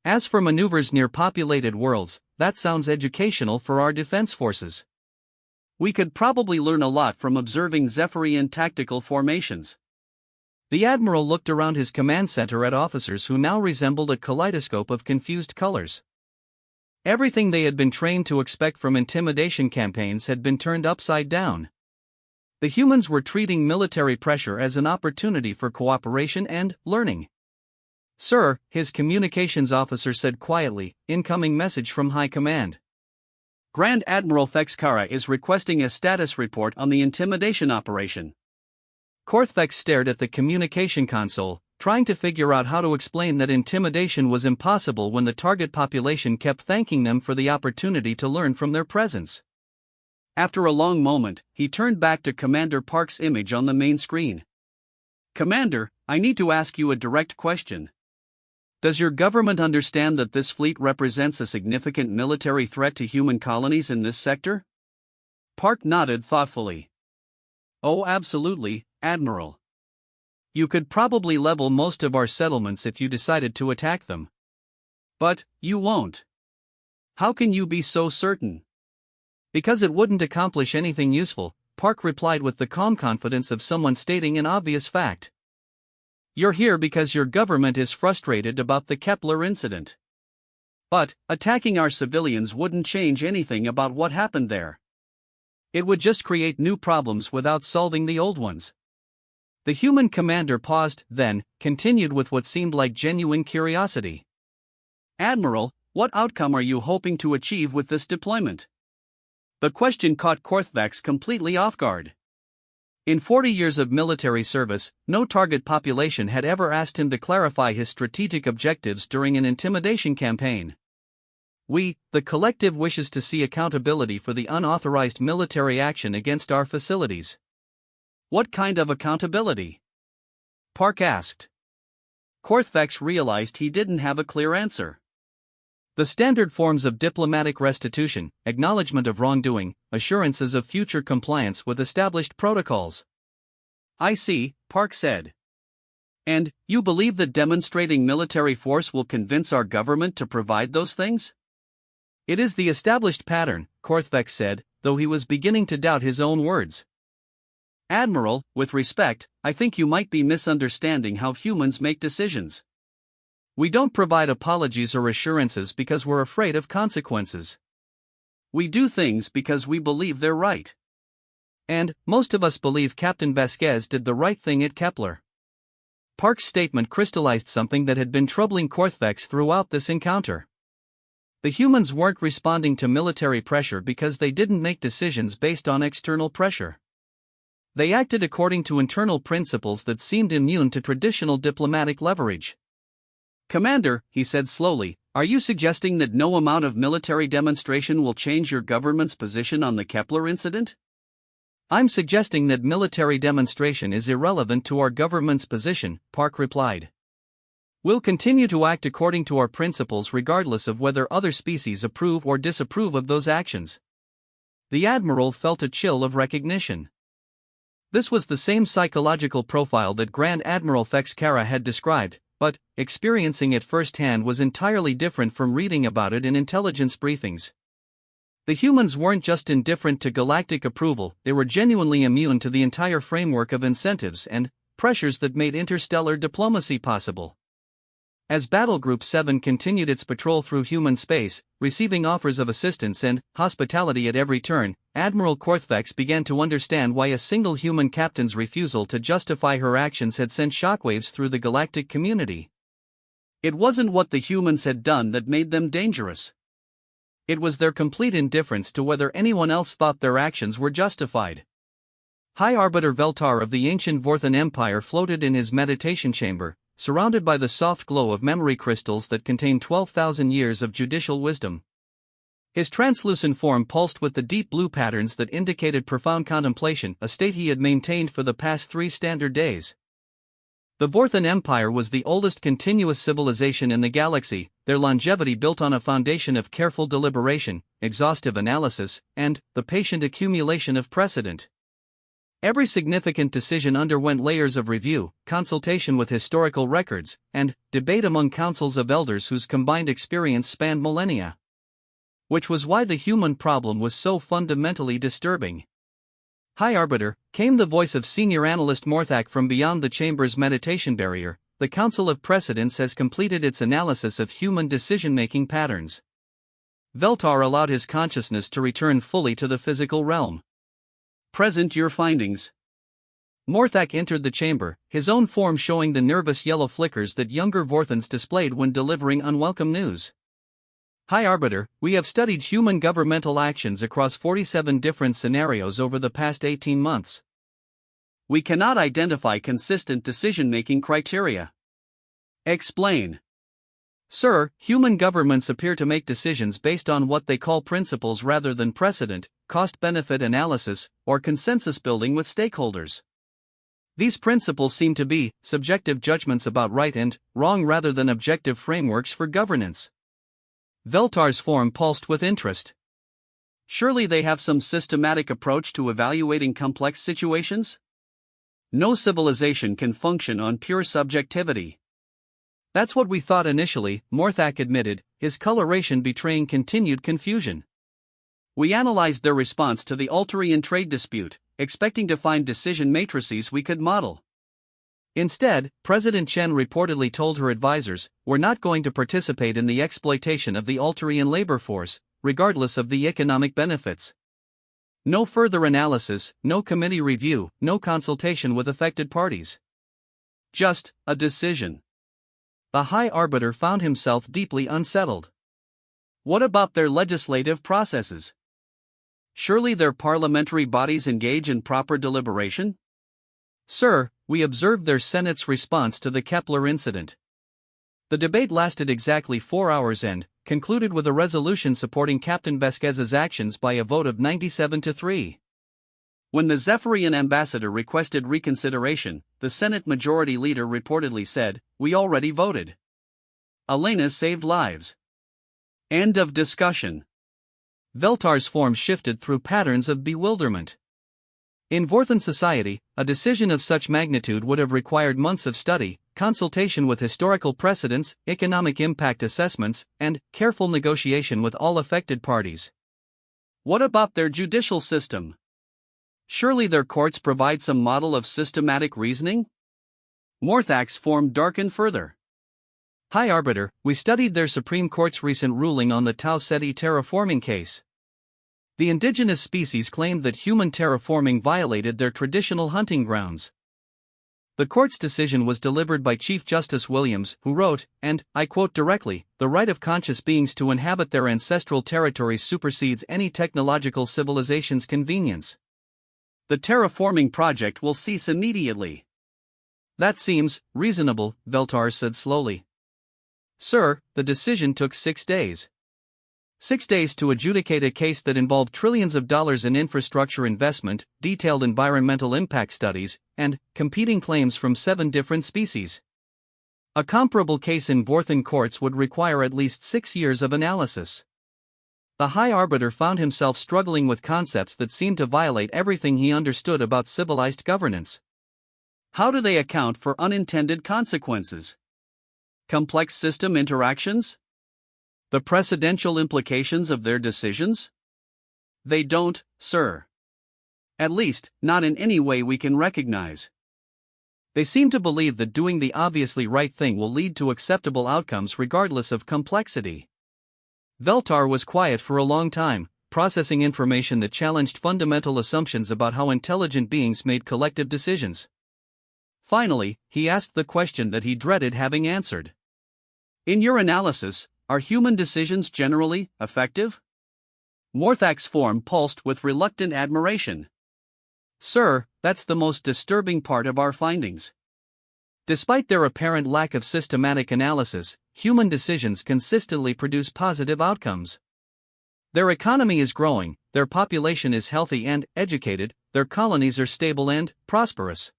As for maneuvers near populated worlds, that sounds educational for our defense forces. We could probably learn a lot from observing Zephyrian tactical formations. The Admiral looked around his command center at officers who now resembled a kaleidoscope of confused colors. Everything they had been trained to expect from intimidation campaigns had been turned upside down. The humans were treating military pressure as an opportunity for cooperation and learning. "Sir," his communications officer said quietly, "incoming message from High Command. Grand Admiral Thexkara is requesting a status report on the intimidation operation." Korthvex stared at the communication console, trying to figure out how to explain that intimidation was impossible when the target population kept thanking them for the opportunity to learn from their presence. After a long moment, he turned back to Commander Park's image on the main screen. "Commander, I need to ask you a direct question. Does your government understand that this fleet represents a significant military threat to human colonies in this sector?" Park nodded thoughtfully. "Oh, absolutely, Admiral. You could probably level most of our settlements if you decided to attack them. But you won't. How can you be so certain?" "Because it wouldn't accomplish anything useful," Park replied with the calm confidence of someone stating an obvious fact. "You're here because your government is frustrated about the Kepler incident. But attacking our civilians wouldn't change anything about what happened there. It would just create new problems without solving the old ones." The human commander paused, then continued with what seemed like genuine curiosity. "Admiral, what outcome are you hoping to achieve with this deployment?" The question caught Korthvex completely off guard. In 40 years of military service, no target population had ever asked him to clarify his strategic objectives during an intimidation campaign. "We, the collective, wishes to see accountability for the unauthorized military action against our facilities." "What kind of accountability?" Park asked. Korthvex realized he didn't have a clear answer. "The standard forms of diplomatic restitution, acknowledgement of wrongdoing, assurances of future compliance with established protocols." "I see," Park said. "And you believe that demonstrating military force will convince our government to provide those things?" "It is the established pattern," Korthvex said, though he was beginning to doubt his own words. "Admiral, with respect, I think you might be misunderstanding how humans make decisions. We don't provide apologies or assurances because we're afraid of consequences. We do things because we believe they're right. And most of us believe Captain Vasquez did the right thing at Kepler." Park's statement crystallized something that had been troubling Korthvex throughout this encounter. The humans weren't responding to military pressure because they didn't make decisions based on external pressure. They acted according to internal principles that seemed immune to traditional diplomatic leverage. "Commander," he said slowly, "are you suggesting that no amount of military demonstration will change your government's position on the Kepler incident?" "I'm suggesting that military demonstration is irrelevant to our government's position," Park replied. "We'll continue to act according to our principles regardless of whether other species approve or disapprove of those actions." The Admiral felt a chill of recognition. This was the same psychological profile that Grand Admiral Thexkara had described, but experiencing it firsthand was entirely different from reading about it in intelligence briefings. The humans weren't just indifferent to galactic approval, they were genuinely immune to the entire framework of incentives and pressures that made interstellar diplomacy possible. As Battle Group 7 continued its patrol through human space, receiving offers of assistance and hospitality at every turn, Admiral Korthvex began to understand why a single human captain's refusal to justify her actions had sent shockwaves through the galactic community. It wasn't what the humans had done that made them dangerous. It was their complete indifference to whether anyone else thought their actions were justified. High Arbiter Veltar of the ancient Vorthan Empire floated in his meditation chamber, surrounded by the soft glow of memory crystals that contained 12,000 years of judicial wisdom. His translucent form pulsed with the deep blue patterns that indicated profound contemplation, a state he had maintained for the past 3 standard days. The Vorthan Empire was the oldest continuous civilization in the galaxy, their longevity built on a foundation of careful deliberation, exhaustive analysis, and the patient accumulation of precedent. Every significant decision underwent layers of review, consultation with historical records, and debate among councils of elders whose combined experience spanned millennia. Which was why the human problem was so fundamentally disturbing. High Arbiter, came the voice of senior analyst Morthak from beyond the chamber's meditation barrier. The Council of Precedents has completed its analysis of human decision-making patterns. Veltar allowed his consciousness to return fully to the physical realm. Present your findings. Morthak entered the chamber, his own form showing the nervous yellow flickers that younger Vorthans displayed when delivering unwelcome news. High Arbiter, we have studied human governmental actions across 47 different scenarios over the past 18 months. We cannot identify consistent decision-making criteria. Explain. Sir, human governments appear to make decisions based on what they call principles rather than precedent, cost-benefit analysis, or consensus building with stakeholders. These principles seem to be subjective judgments about right and wrong rather than objective frameworks for governance. Veltar's form pulsed with interest. Surely they have some systematic approach to evaluating complex situations? No civilization can function on pure subjectivity. That's what we thought initially, Morthak admitted, his coloration betraying continued confusion. We analyzed their response to the Altarian trade dispute, expecting to find decision matrices we could model. Instead, President Chen reportedly told her advisors, "We're not going to participate in the exploitation of the Altarian labor force, regardless of the economic benefits." No further analysis, no committee review, no consultation with affected parties. Just a decision. The High Arbiter found himself deeply unsettled. What about their legislative processes? Surely their parliamentary bodies engage in proper deliberation? Sir, we observed their Senate's response to the Kepler incident. The debate lasted exactly 4 hours and concluded with a resolution supporting Captain Vasquez's actions by a vote of 97-3. When the Zephyrian ambassador requested reconsideration, the Senate Majority Leader reportedly said, "We already voted. Elena saved lives." End of discussion. Veltar's form shifted through patterns of bewilderment. In Vorthan society, a decision of such magnitude would have required months of study, consultation with historical precedents, economic impact assessments, and careful negotiation with all affected parties. What about their judicial system? Surely their courts provide some model of systematic reasoning? Morthak's form darkened further. High Arbiter, we studied their Supreme Court's recent ruling on the Tau Ceti terraforming case. The indigenous species claimed that human terraforming violated their traditional hunting grounds. The court's decision was delivered by Chief Justice Williams, who wrote, and I quote directly, "The right of conscious beings to inhabit their ancestral territories supersedes any technological civilization's convenience. The terraforming project will cease immediately." That seems reasonable, Veltar said slowly. Sir, the decision took 6 days. 6 days to adjudicate a case that involved trillions of dollars in infrastructure investment, detailed environmental impact studies, and competing claims from 7 different species. A comparable case in Vorthan courts would require at least 6 years of analysis. The High Arbiter found himself struggling with concepts that seemed to violate everything he understood about civilized governance. How do they account for unintended consequences? Complex system interactions? The precedential implications of their decisions? They don't, sir. At least, not in any way we can recognize. They seem to believe that doing the obviously right thing will lead to acceptable outcomes regardless of complexity. Veltar was quiet for a long time, processing information that challenged fundamental assumptions about how intelligent beings made collective decisions. Finally, he asked the question that he dreaded having answered. In your analysis, are human decisions generally effective? Morthak's form pulsed with reluctant admiration. Sir, that's the most disturbing part of our findings. Despite their apparent lack of systematic analysis, human decisions consistently produce positive outcomes. Their economy is growing, their population is healthy and educated, their colonies are stable and prosperous.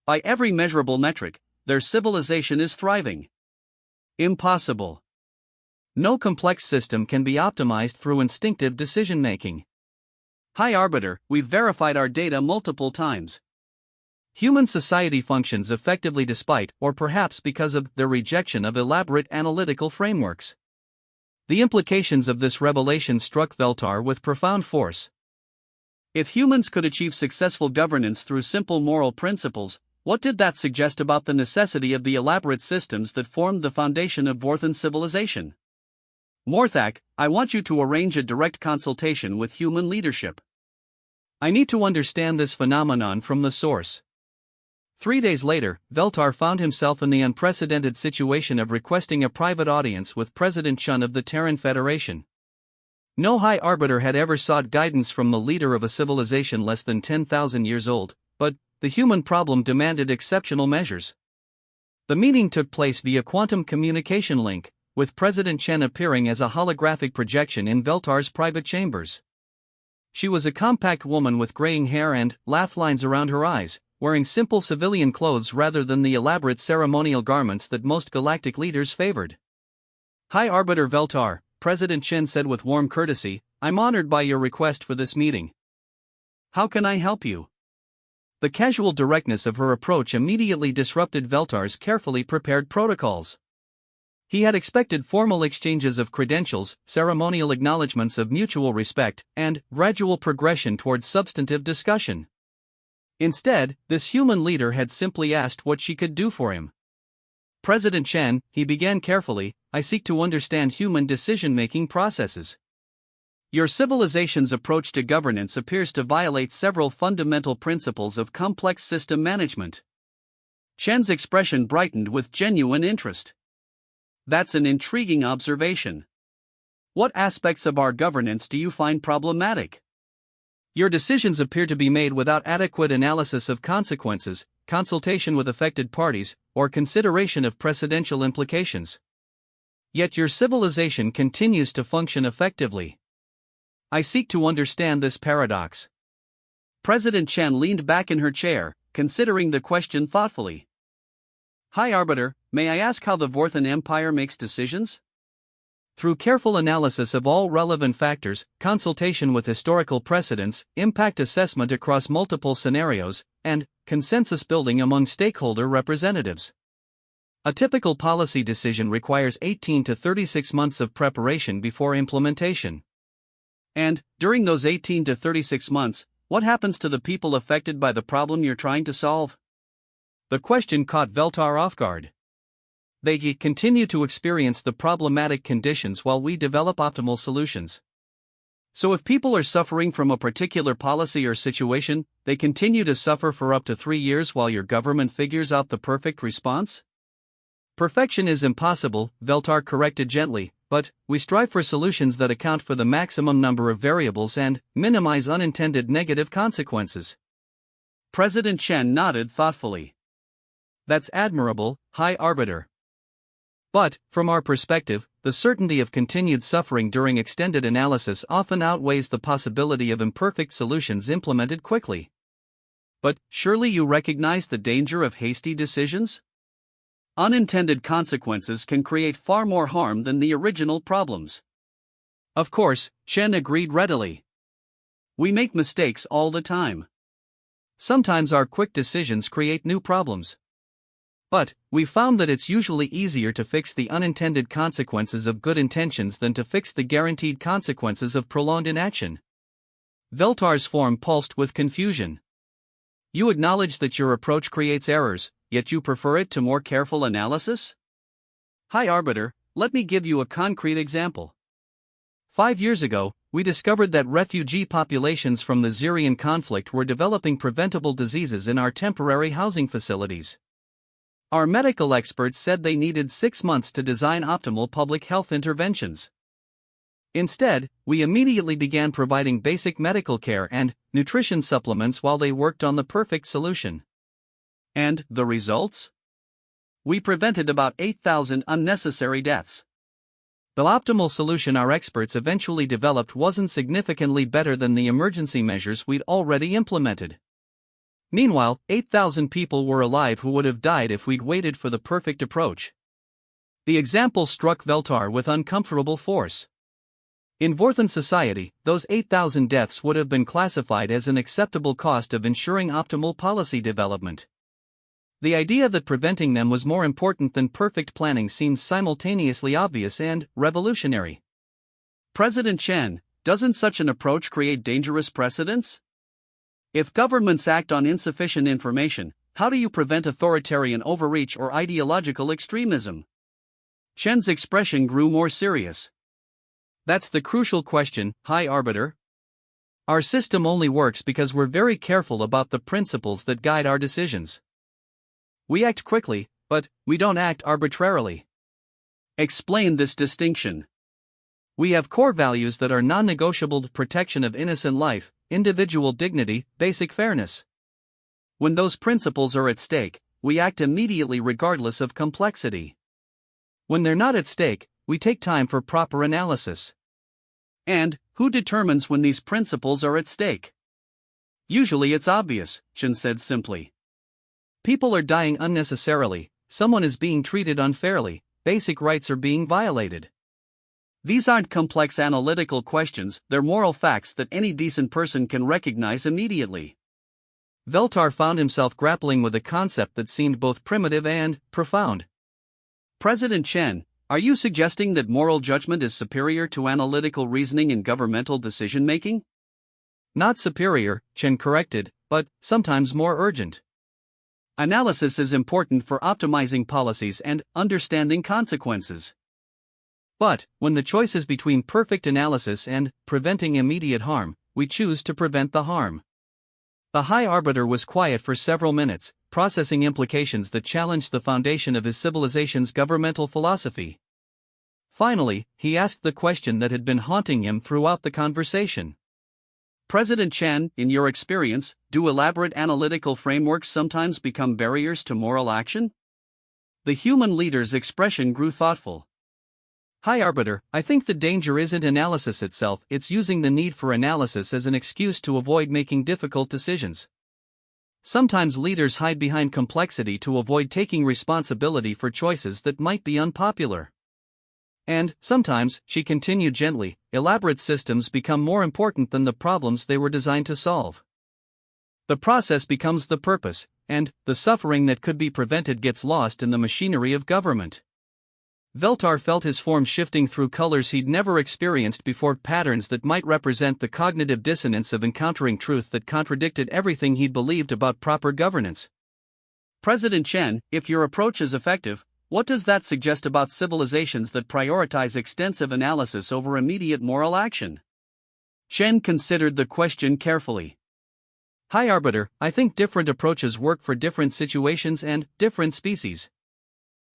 By every measurable metric, their civilization is thriving. Impossible. No complex system can be optimized through instinctive decision-making. High Arbiter, we've verified our data multiple times. Human society functions effectively despite, or perhaps because of, their rejection of elaborate analytical frameworks. The implications of this revelation struck Veltar with profound force. If humans could achieve successful governance through simple moral principles, what did that suggest about the necessity of the elaborate systems that formed the foundation of Vorthan civilization? Morthak, I want you to arrange a direct consultation with human leadership. I need to understand this phenomenon from the source. 3 days later, Veltar found himself in the unprecedented situation of requesting a private audience with President Chun of the Terran Federation. No High Arbiter had ever sought guidance from the leader of a civilization less than 10,000 years old, but the human problem demanded exceptional measures. The meeting took place via quantum communication link, with President Chen appearing as a holographic projection in Veltar's private chambers. She was a compact woman with graying hair and laugh lines around her eyes, wearing simple civilian clothes rather than the elaborate ceremonial garments that most galactic leaders favored. High Arbiter Veltar, President Chen said with warm courtesy, I'm honored by your request for this meeting. How can I help you? The casual directness of her approach immediately disrupted Veltar's carefully prepared protocols. He had expected formal exchanges of credentials, ceremonial acknowledgments of mutual respect, and gradual progression towards substantive discussion. Instead, this human leader had simply asked what she could do for him. President Chen, he began carefully, I seek to understand human decision-making processes. Your civilization's approach to governance appears to violate several fundamental principles of complex system management. Chen's expression brightened with genuine interest. That's an intriguing observation. What aspects of our governance do you find problematic? Your decisions appear to be made without adequate analysis of consequences, consultation with affected parties, or consideration of precedential implications. Yet your civilization continues to function effectively. I seek to understand this paradox. President Chen leaned back in her chair, considering the question thoughtfully. High Arbiter, may I ask how the Vorthan Empire makes decisions? Through careful analysis of all relevant factors, consultation with historical precedents, impact assessment across multiple scenarios, and consensus building among stakeholder representatives. A typical policy decision requires 18 to 36 months of preparation before implementation. And, during those 18 to 36 months, what happens to the people affected by the problem you're trying to solve? The question caught Veltar off guard. They continue to experience the problematic conditions while we develop optimal solutions. So if people are suffering from a particular policy or situation, they continue to suffer for up to 3 years while your government figures out the perfect response? Perfection is impossible, Veltar corrected gently, but we strive for solutions that account for the maximum number of variables and minimize unintended negative consequences. President Chen nodded thoughtfully. That's admirable, High Arbiter. But, from our perspective, the certainty of continued suffering during extended analysis often outweighs the possibility of imperfect solutions implemented quickly. But, surely you recognize the danger of hasty decisions? Unintended consequences can create far more harm than the original problems. Of course, Chen agreed readily. We make mistakes all the time. Sometimes our quick decisions create new problems. But, we found that it's usually easier to fix the unintended consequences of good intentions than to fix the guaranteed consequences of prolonged inaction. Veltar's form pulsed with confusion. You acknowledge that your approach creates errors, yet you prefer it to more careful analysis? High Arbiter, let me give you a concrete example. 5 years ago, we discovered that refugee populations from the Syrian conflict were developing preventable diseases in our temporary housing facilities. Our medical experts said they needed 6 months to design optimal public health interventions. Instead, we immediately began providing basic medical care and nutrition supplements while they worked on the perfect solution. And the results? We prevented about 8,000 unnecessary deaths. The optimal solution our experts eventually developed wasn't significantly better than the emergency measures we'd already implemented. Meanwhile, 8,000 people were alive who would have died if we'd waited for the perfect approach. The example struck Veltar with uncomfortable force. In Vorthan society, those 8,000 deaths would have been classified as an acceptable cost of ensuring optimal policy development. The idea that preventing them was more important than perfect planning seemed simultaneously obvious and revolutionary. President Chen, doesn't such an approach create dangerous precedents? If governments act on insufficient information, how do you prevent authoritarian overreach or ideological extremism? Chen's expression grew more serious. That's the crucial question, High Arbiter. Our system only works because we're very careful about the principles that guide our decisions. We act quickly, but we don't act arbitrarily. Explain this distinction. We have core values that are non-negotiable: protection of innocent life, individual dignity, basic fairness. When those principles are at stake, we act immediately regardless of complexity. When they're not at stake, we take time for proper analysis. And who determines when these principles are at stake? Usually it's obvious, Chen said simply. People are dying unnecessarily, someone is being treated unfairly, basic rights are being violated. These aren't complex analytical questions, they're moral facts that any decent person can recognize immediately. Veltar found himself grappling with a concept that seemed both primitive and profound. President Chen, are you suggesting that moral judgment is superior to analytical reasoning in governmental decision-making? Not superior, Chen corrected, but sometimes more urgent. Analysis is important for optimizing policies and understanding consequences. But, when the choice is between perfect analysis and preventing immediate harm, we choose to prevent the harm. The High Arbiter was quiet for several minutes, processing implications that challenged the foundation of his civilization's governmental philosophy. Finally, he asked the question that had been haunting him throughout the conversation. President Chen, in your experience, do elaborate analytical frameworks sometimes become barriers to moral action? The human leader's expression grew thoughtful. High Arbiter, I think the danger isn't analysis itself, it's using the need for analysis as an excuse to avoid making difficult decisions. Sometimes leaders hide behind complexity to avoid taking responsibility for choices that might be unpopular. And, sometimes, she continued gently, elaborate systems become more important than the problems they were designed to solve. The process becomes the purpose, and the suffering that could be prevented gets lost in the machinery of government. Veltar felt his form shifting through colors he'd never experienced before, patterns that might represent the cognitive dissonance of encountering truth that contradicted everything he'd believed about proper governance. President Chen, if your approach is effective, what does that suggest about civilizations that prioritize extensive analysis over immediate moral action? Chen considered the question carefully. High Arbiter, I think different approaches work for different situations and different species.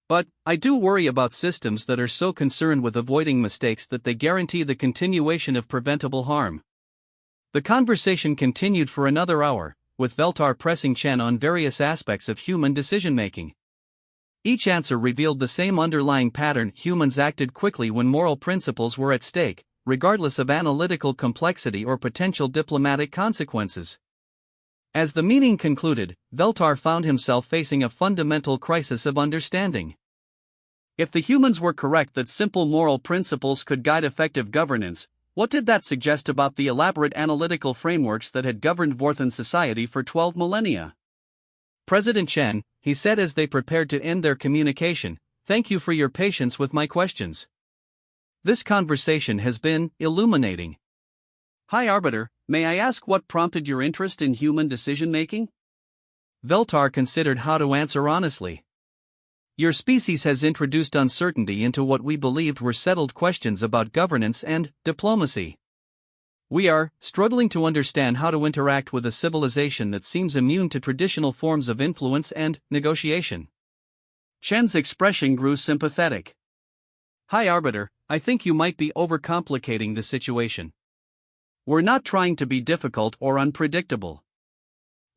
But, I do worry about systems that are so concerned with avoiding mistakes that they guarantee the continuation of preventable harm. The conversation continued for another hour, with Veltar pressing Chen on various aspects of human decision-making. Each answer revealed the same underlying pattern: humans acted quickly when moral principles were at stake, regardless of analytical complexity or potential diplomatic consequences. As the meeting concluded, Veltar found himself facing a fundamental crisis of understanding. If the humans were correct that simple moral principles could guide effective governance, what did that suggest about the elaborate analytical frameworks that had governed Vorthan society for 12 millennia? President Chen, he said as they prepared to end their communication, thank you for your patience with my questions. This conversation has been illuminating. High Arbiter, may I ask what prompted your interest in human decision-making? Veltar considered how to answer honestly. Your species has introduced uncertainty into what we believed were settled questions about governance and diplomacy. We are struggling to understand how to interact with a civilization that seems immune to traditional forms of influence and negotiation. Chen's expression grew sympathetic. High Arbiter, I think you might be overcomplicating the situation. We're not trying to be difficult or unpredictable.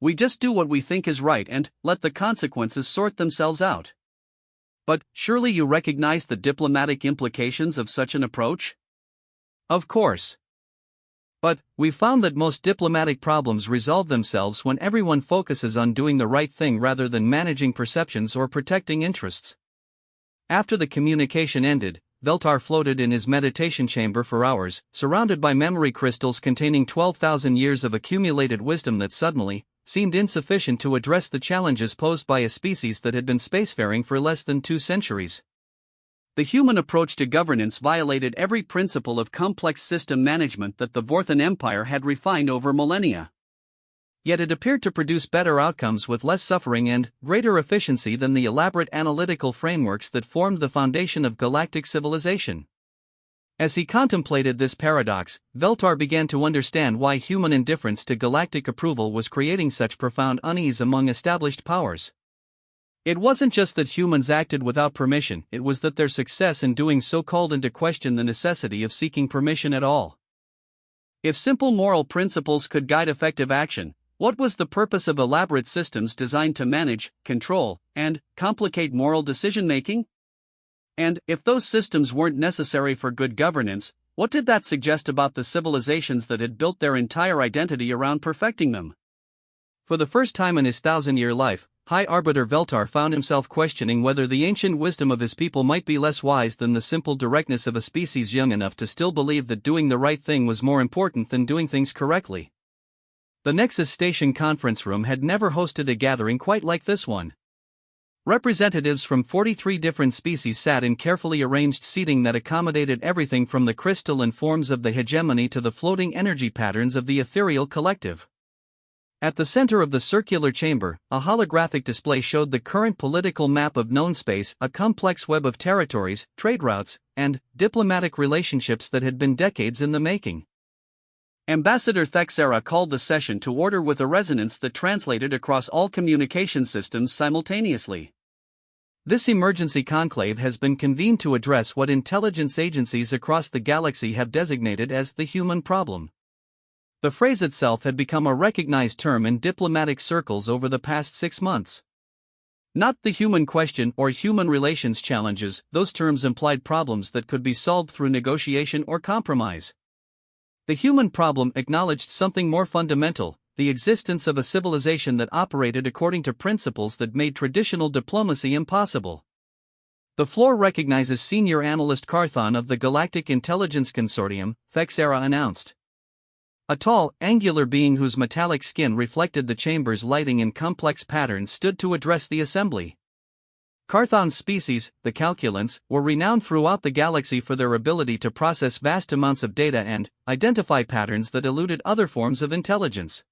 We just do what we think is right and let the consequences sort themselves out. But surely you recognize the diplomatic implications of such an approach? Of course. But, we've found that most diplomatic problems resolve themselves when everyone focuses on doing the right thing rather than managing perceptions or protecting interests. After the communication ended, Veltar floated in his meditation chamber for hours, surrounded by memory crystals containing 12,000 years of accumulated wisdom that suddenly seemed insufficient to address the challenges posed by a species that had been spacefaring for less than 2 centuries. The human approach to governance violated every principle of complex system management that the Vorthan Empire had refined over millennia. Yet it appeared to produce better outcomes with less suffering and greater efficiency than the elaborate analytical frameworks that formed the foundation of galactic civilization. As he contemplated this paradox, Veltar began to understand why human indifference to galactic approval was creating such profound unease among established powers. It wasn't just that humans acted without permission, it was that their success in doing so called into question the necessity of seeking permission at all. If simple moral principles could guide effective action, what was the purpose of elaborate systems designed to manage, control, and complicate moral decision-making? And, if those systems weren't necessary for good governance, what did that suggest about the civilizations that had built their entire identity around perfecting them? For the first time in his 1,000-year life, High Arbiter Veltar found himself questioning whether the ancient wisdom of his people might be less wise than the simple directness of a species young enough to still believe that doing the right thing was more important than doing things correctly. The Nexus Station conference room had never hosted a gathering quite like this one. Representatives from 43 different species sat in carefully arranged seating that accommodated everything from the crystalline forms of the hegemony to the floating energy patterns of the ethereal collective. At the center of the circular chamber, a holographic display showed the current political map of known space, a complex web of territories, trade routes, and diplomatic relationships that had been decades in the making. Ambassador Thexera called the session to order with a resonance that translated across all communication systems simultaneously. This emergency conclave has been convened to address what intelligence agencies across the galaxy have designated as the human problem. The phrase itself had become a recognized term in diplomatic circles over the past 6 months. Not the human question or human relations challenges, those terms implied problems that could be solved through negotiation or compromise. The human problem acknowledged something more fundamental, the existence of a civilization that operated according to principles that made traditional diplomacy impossible. The floor recognizes Senior Analyst Carthon of the Galactic Intelligence Consortium, Thexera announced. A tall, angular being whose metallic skin reflected the chamber's lighting in complex patterns stood to address the assembly. Carthon's species, the Calculants, were renowned throughout the galaxy for their ability to process vast amounts of data and identify patterns that eluded other forms of intelligence.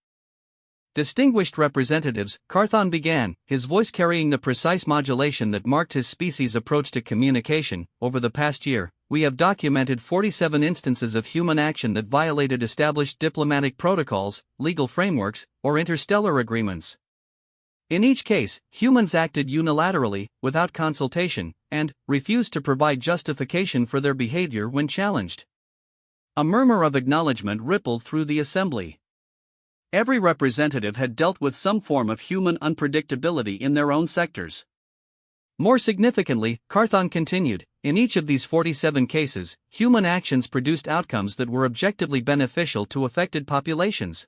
Distinguished representatives, Carthon began, his voice carrying the precise modulation that marked his species' approach to communication. Over the past year, we have documented 47 instances of human action that violated established diplomatic protocols, legal frameworks, or interstellar agreements. In each case, humans acted unilaterally, without consultation, and refused to provide justification for their behavior when challenged. A murmur of acknowledgement rippled through the assembly. Every representative had dealt with some form of human unpredictability in their own sectors. More significantly, Carthon continued, in each of these 47 cases, human actions produced outcomes that were objectively beneficial to affected populations.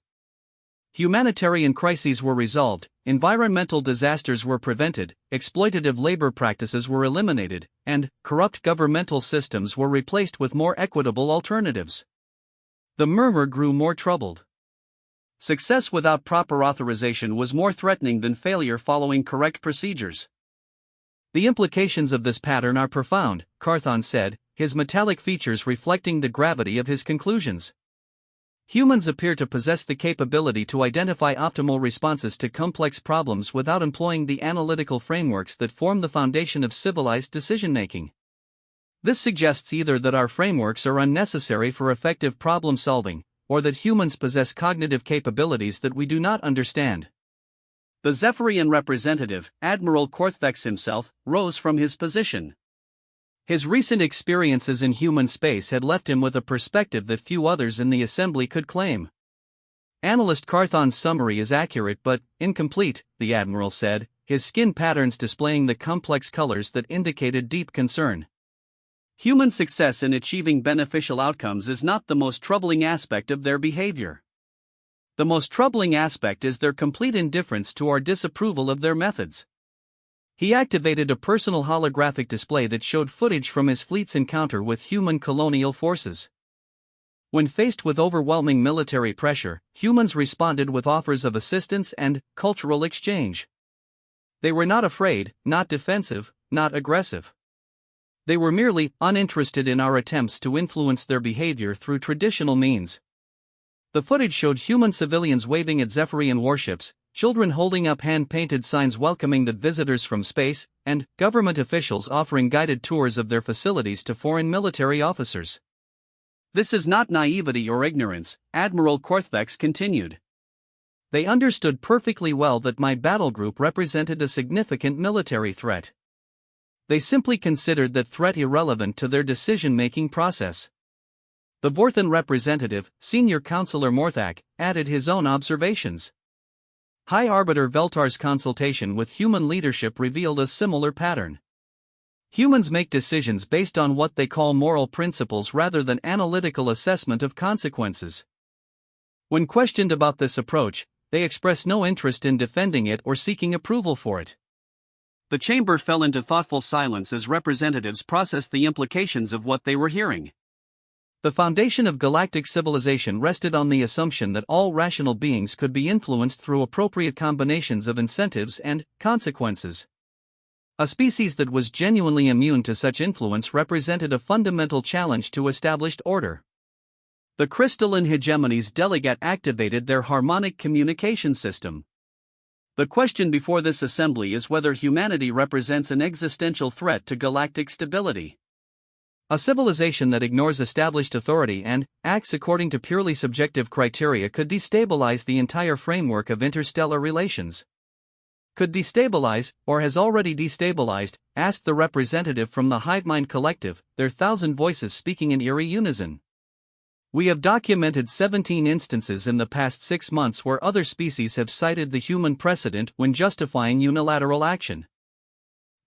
Humanitarian crises were resolved, environmental disasters were prevented, exploitative labor practices were eliminated, and corrupt governmental systems were replaced with more equitable alternatives. The murmur grew more troubled. Success without proper authorization was more threatening than failure following correct procedures. The implications of this pattern are profound, Carthon said, his metallic features reflecting the gravity of his conclusions. Humans appear to possess the capability to identify optimal responses to complex problems without employing the analytical frameworks that form the foundation of civilized decision-making. This suggests either that our frameworks are unnecessary for effective problem-solving, or that humans possess cognitive capabilities that we do not understand. The Zephyrian representative, Admiral Korthvex himself, rose from his position. His recent experiences in human space had left him with a perspective that few others in the assembly could claim. Analyst Carthon's summary is accurate but incomplete, the Admiral said, his skin patterns displaying the complex colors that indicated deep concern. Human success in achieving beneficial outcomes is not the most troubling aspect of their behavior. The most troubling aspect is their complete indifference to or disapproval of their methods. He activated a personal holographic display that showed footage from his fleet's encounter with human colonial forces. When faced with overwhelming military pressure, humans responded with offers of assistance and cultural exchange. They were not afraid, not defensive, not aggressive. They were merely uninterested in our attempts to influence their behavior through traditional means. The footage showed human civilians waving at Zephyrian warships, children holding up hand-painted signs welcoming the visitors from space, and government officials offering guided tours of their facilities to foreign military officers. This is not naivety or ignorance, Admiral Korthvex continued. They understood perfectly well that my battle group represented a significant military threat. They simply considered that threat irrelevant to their decision-making process. The Vorthan representative, Senior Counselor Morthak, added his own observations. High Arbiter Veltar's consultation with human leadership revealed a similar pattern. Humans make decisions based on what they call moral principles rather than analytical assessment of consequences. When questioned about this approach, they express no interest in defending it or seeking approval for it. The chamber fell into thoughtful silence as representatives processed the implications of what they were hearing. The foundation of galactic civilization rested on the assumption that all rational beings could be influenced through appropriate combinations of incentives and consequences. A species that was genuinely immune to such influence represented a fundamental challenge to established order. The crystalline hegemony's delegate activated their harmonic communication system. The question before this assembly is whether humanity represents an existential threat to galactic stability. A civilization that ignores established authority and acts according to purely subjective criteria could destabilize the entire framework of interstellar relations. Could destabilize, or has already destabilized, asked the representative from the Hivemind Collective, their 1,000 voices speaking in eerie unison. We have documented 17 instances in the past 6 months where other species have cited the human precedent when justifying unilateral action.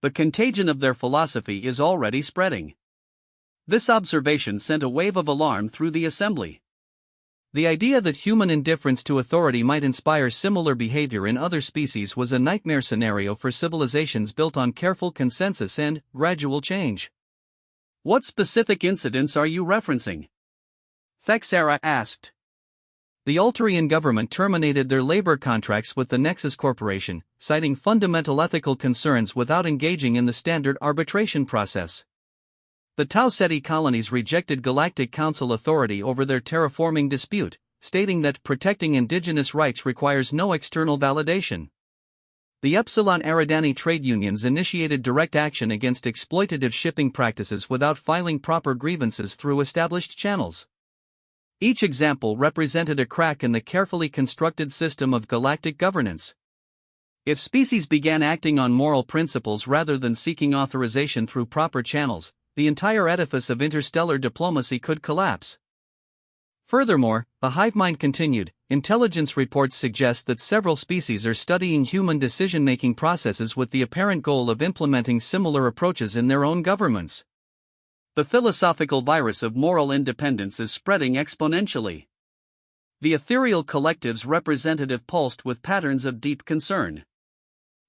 The contagion of their philosophy is already spreading. This observation sent a wave of alarm through the assembly. The idea that human indifference to authority might inspire similar behavior in other species was a nightmare scenario for civilizations built on careful consensus and gradual change. What specific incidents are you referencing? Thexera asked. The Altarian government terminated their labor contracts with the Nexus Corporation, citing fundamental ethical concerns without engaging in the standard arbitration process. The Tau Ceti colonies rejected Galactic Council authority over their terraforming dispute, stating that protecting indigenous rights requires no external validation. The Epsilon Eridani trade unions initiated direct action against exploitative shipping practices without filing proper grievances through established channels. Each example represented a crack in the carefully constructed system of galactic governance. If species began acting on moral principles rather than seeking authorization through proper channels, the entire edifice of interstellar diplomacy could collapse. Furthermore, the Hivemind continued, intelligence reports suggest that several species are studying human decision-making processes with the apparent goal of implementing similar approaches in their own governments. The philosophical virus of moral independence is spreading exponentially. The ethereal collective's representative pulsed with patterns of deep concern.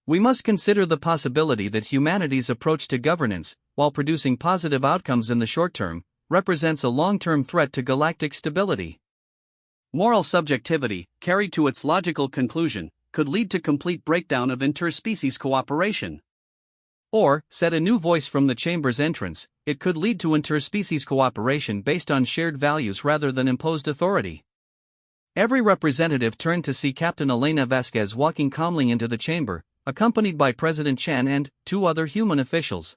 We must consider the possibility that humanity's approach to governance, while producing positive outcomes in the short term, represents a long-term threat to galactic stability. Moral subjectivity, carried to its logical conclusion, could lead to complete breakdown of interspecies cooperation. Or, said a new voice from the chamber's entrance, it could lead to interspecies cooperation based on shared values rather than imposed authority. Every representative turned to see Captain Elena Vasquez walking calmly into the chamber, accompanied by President Chen and 2 other human officials.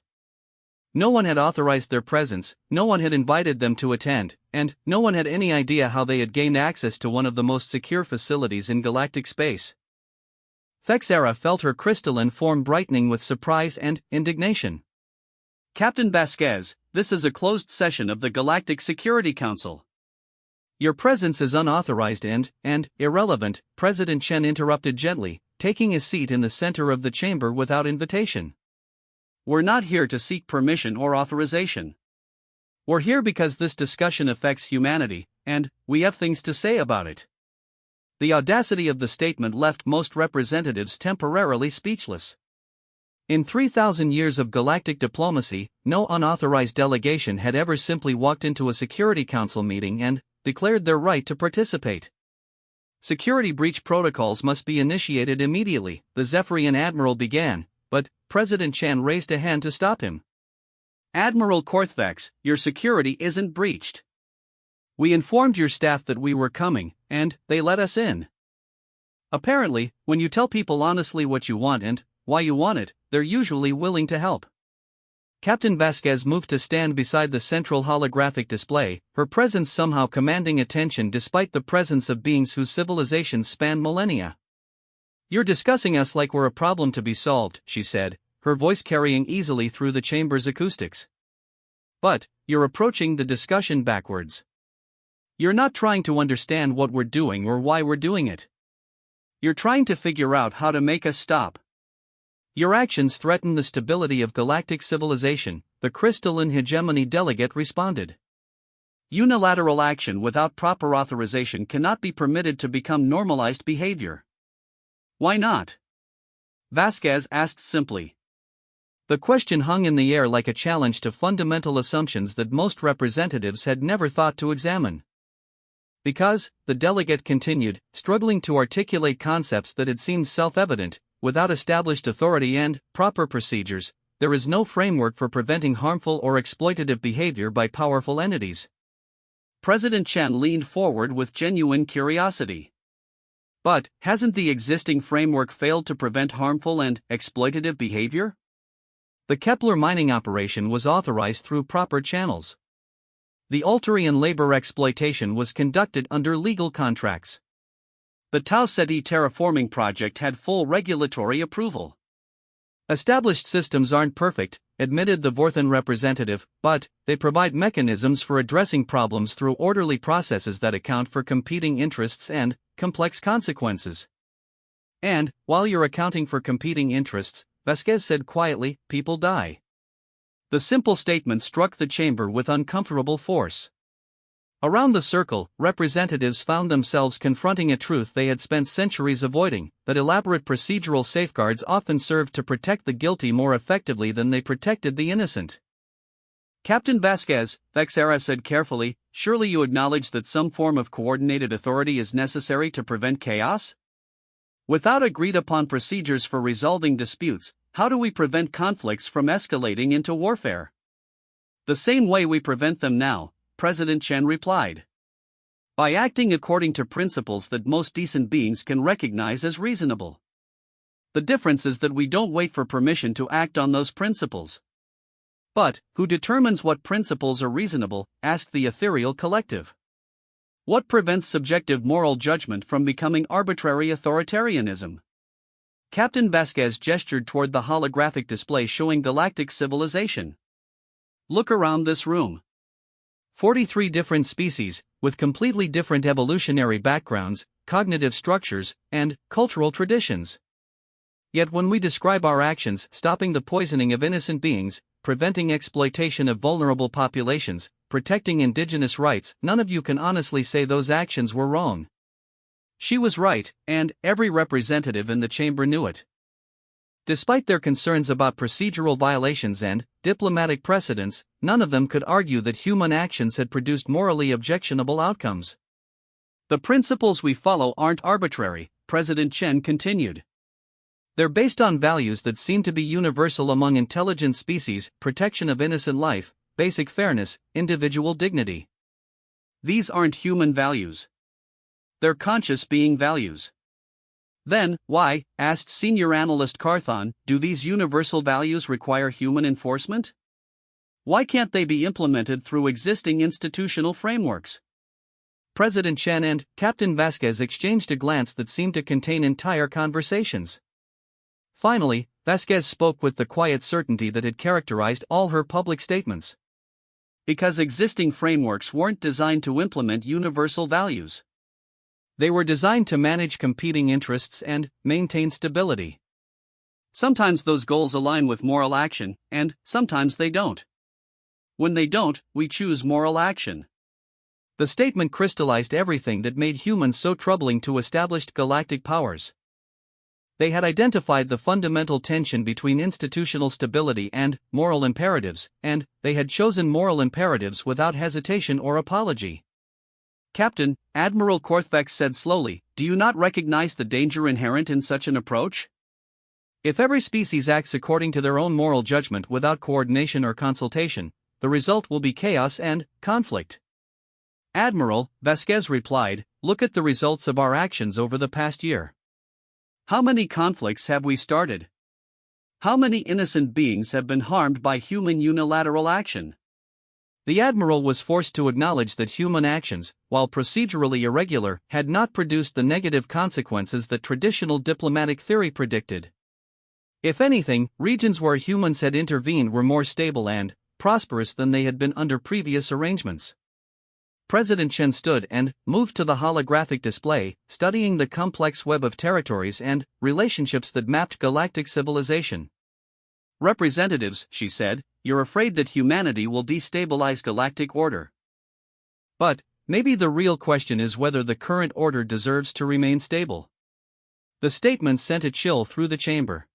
No one had authorized their presence, no one had invited them to attend, and no one had any idea how they had gained access to one of the most secure facilities in galactic space. Thexera felt her crystalline form brightening with surprise and indignation. Captain Vasquez, this is a closed session of the Galactic Security Council. Your presence is unauthorized and irrelevant, President Chen interrupted gently, taking his seat in the center of the chamber without invitation. We're not here to seek permission or authorization. We're here because this discussion affects humanity, and we have things to say about it. The audacity of the statement left most representatives temporarily speechless. In 3,000 years of galactic diplomacy, no unauthorized delegation had ever simply walked into a Security Council meeting and declared their right to participate. Security breach protocols must be initiated immediately, the Zephyrian admiral began, but President Chan raised a hand to stop him. Admiral Korthvax, your security isn't breached. We informed your staff that we were coming, and they let us in. Apparently, when you tell people honestly what you want and why you want it, they're usually willing to help. Captain Vasquez moved to stand beside the central holographic display, her presence somehow commanding attention despite the presence of beings whose civilizations span millennia. You're discussing us like we're a problem to be solved, she said, her voice carrying easily through the chamber's acoustics. But you're approaching the discussion backwards. You're not trying to understand what we're doing or why we're doing it. You're trying to figure out how to make us stop. Your actions threaten the stability of galactic civilization, the crystalline hegemony delegate responded. Unilateral action without proper authorization cannot be permitted to become normalized behavior. Why not? Vasquez asked simply. The question hung in the air like a challenge to fundamental assumptions that most representatives had never thought to examine. Because, the delegate continued, struggling to articulate concepts that had seemed self-evident, without established authority and proper procedures, there is no framework for preventing harmful or exploitative behavior by powerful entities. President Chen leaned forward with genuine curiosity. But, hasn't the existing framework failed to prevent harmful and exploitative behavior? The Kepler mining operation was authorized through proper channels. The Alterian labor exploitation was conducted under legal contracts. The Tau Ceti terraforming project had full regulatory approval. Established systems aren't perfect, admitted the Vorthan representative, but they provide mechanisms for addressing problems through orderly processes that account for competing interests and complex consequences. And, while you're accounting for competing interests, Vasquez said quietly, people die. The simple statement struck the chamber with uncomfortable force. Around the circle, representatives found themselves confronting a truth they had spent centuries avoiding, that elaborate procedural safeguards often served to protect the guilty more effectively than they protected the innocent. Captain Vasquez, Vexera said carefully, surely you acknowledge that some form of coordinated authority is necessary to prevent chaos? Without agreed-upon procedures for resolving disputes, how do we prevent conflicts from escalating into warfare? The same way we prevent them now, President Chen replied. By acting according to principles that most decent beings can recognize as reasonable. The difference is that we don't wait for permission to act on those principles. But, who determines what principles are reasonable? Asked the ethereal collective. What prevents subjective moral judgment from becoming arbitrary authoritarianism? Captain Vasquez gestured toward the holographic display showing galactic civilization. Look around this room. 43 different species, with completely different evolutionary backgrounds, cognitive structures, and cultural traditions. Yet when we describe our actions, stopping the poisoning of innocent beings, preventing exploitation of vulnerable populations, protecting indigenous rights, none of you can honestly say those actions were wrong. She was right, and every representative in the chamber knew it. Despite their concerns about procedural violations and diplomatic precedents, none of them could argue that human actions had produced morally objectionable outcomes. The principles we follow aren't arbitrary, President Chen continued. They're based on values that seem to be universal among intelligent species: protection of innocent life, basic fairness, individual dignity. These aren't human values. They're conscious being values. Then, why, asked senior analyst Carthon, do these universal values require human enforcement? Why can't they be implemented through existing institutional frameworks? President Chen and Captain Vasquez exchanged a glance that seemed to contain entire conversations. Finally, Vasquez spoke with the quiet certainty that had characterized all her public statements. Because existing frameworks weren't designed to implement universal values. They were designed to manage competing interests and maintain stability. Sometimes those goals align with moral action, and sometimes they don't. when they don't, we choose moral action. The statement crystallized everything that made humans so troubling to established galactic powers. They had identified the fundamental tension between institutional stability and moral imperatives, and they had chosen moral imperatives without hesitation or apology. Captain, Admiral Korthvex said slowly, do you not recognize the danger inherent in such an approach? If every species acts according to their own moral judgment without coordination or consultation, the result will be chaos and conflict. Admiral, Vasquez replied, look at the results of our actions over the past year. How many conflicts have we started? How many innocent beings have been harmed by human unilateral action? The Admiral was forced to acknowledge that human actions, while procedurally irregular, had not produced the negative consequences that traditional diplomatic theory predicted. If anything, regions where humans had intervened were more stable and prosperous than they had been under previous arrangements. President Chen stood and moved to the holographic display, studying the complex web of territories and relationships that mapped galactic civilization. Representatives, she said, you're afraid that humanity will destabilize galactic order. But maybe the real question is whether the current order deserves to remain stable. The statement sent a chill through the chamber.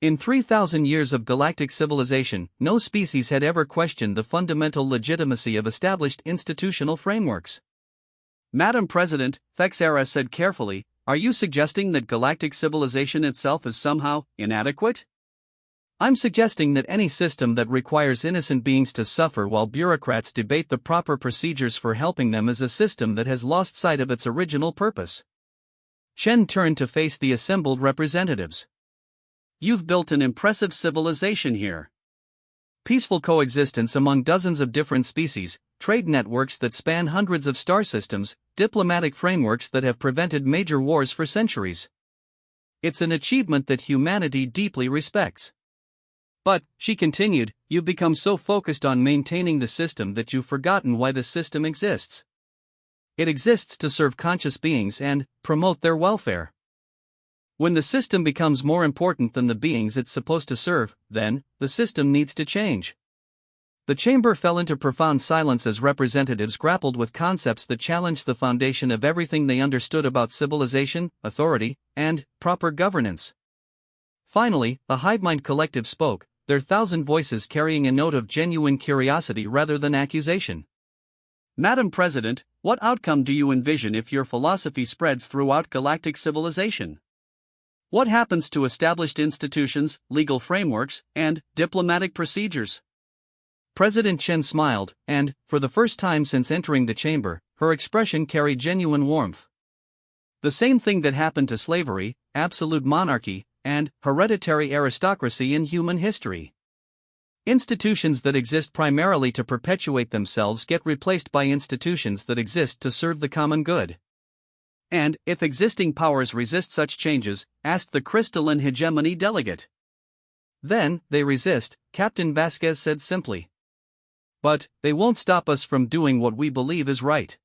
In 3,000 years of galactic civilization, no species had ever questioned the fundamental legitimacy of established institutional frameworks. Madam President, Thexera said carefully, are you suggesting that galactic civilization itself is somehow inadequate? I'm suggesting that any system that requires innocent beings to suffer while bureaucrats debate the proper procedures for helping them is a system that has lost sight of its original purpose. Chen turned to face the assembled representatives. You've built an impressive civilization here. Peaceful coexistence among dozens of different species, trade networks that span hundreds of star systems, diplomatic frameworks that have prevented major wars for centuries. It's an achievement that humanity deeply respects. But, she continued, you've become so focused on maintaining the system that you've forgotten why the system exists. It exists to serve conscious beings and promote their welfare. When the system becomes more important than the beings it's supposed to serve, then, the system needs to change. The chamber fell into profound silence as representatives grappled with concepts that challenged the foundation of everything they understood about civilization, authority, and proper governance. Finally, the Hivemind Collective spoke, their 1,000 voices carrying a note of genuine curiosity rather than accusation. Madam President, what outcome do you envision if your philosophy spreads throughout galactic civilization? What happens to established institutions, legal frameworks, and diplomatic procedures? President Chen smiled, and, for the first time since entering the chamber, her expression carried genuine warmth. The same thing that happened to slavery, absolute monarchy, and hereditary aristocracy in human history. Institutions that exist primarily to perpetuate themselves get replaced by institutions that exist to serve the common good. And, if existing powers resist such changes, asked the crystalline hegemony delegate. Then, they resist, Captain Vasquez said simply. But, they won't stop us from doing what we believe is right.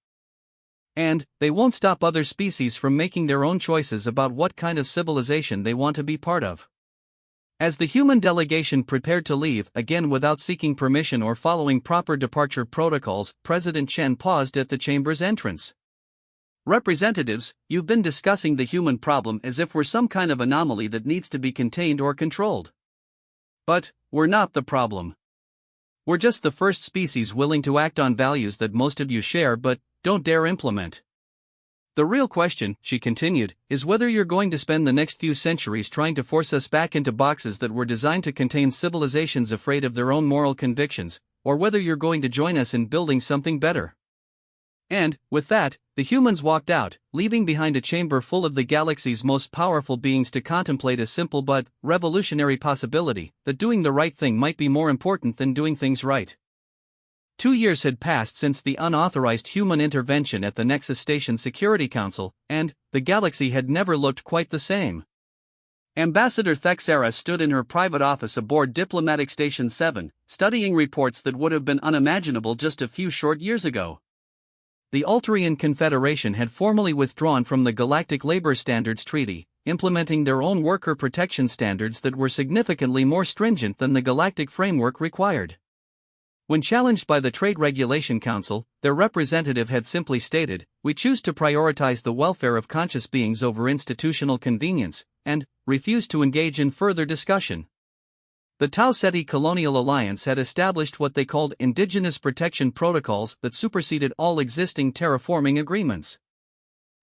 And, they won't stop other species from making their own choices about what kind of civilization they want to be part of. As the human delegation prepared to leave, again without seeking permission or following proper departure protocols, President Chen paused at the chamber's entrance. Representatives, you've been discussing the human problem as if we're some kind of anomaly that needs to be contained or controlled. But, we're not the problem. We're just the first species willing to act on values that most of you share but don't dare implement. The real question, she continued, is whether you're going to spend the next few centuries trying to force us back into boxes that were designed to contain civilizations afraid of their own moral convictions, or whether you're going to join us in building something better. And, with that, the humans walked out, leaving behind a chamber full of the galaxy's most powerful beings to contemplate a simple but revolutionary possibility, that doing the right thing might be more important than doing things right. 2 years had passed since the unauthorized human intervention at the Nexus Station Security Council, and the galaxy had never looked quite the same. Ambassador Thexera stood in her private office aboard Diplomatic Station 7, studying reports that would have been unimaginable just a few short years ago. The Ulterian Confederation had formally withdrawn from the Galactic Labor Standards Treaty, implementing their own worker protection standards that were significantly more stringent than the galactic framework required. When challenged by the Trade Regulation Council, their representative had simply stated, "We choose to prioritize the welfare of conscious beings over institutional convenience," and refused to engage in further discussion. The Tau Ceti Colonial Alliance had established what they called indigenous protection protocols that superseded all existing terraforming agreements.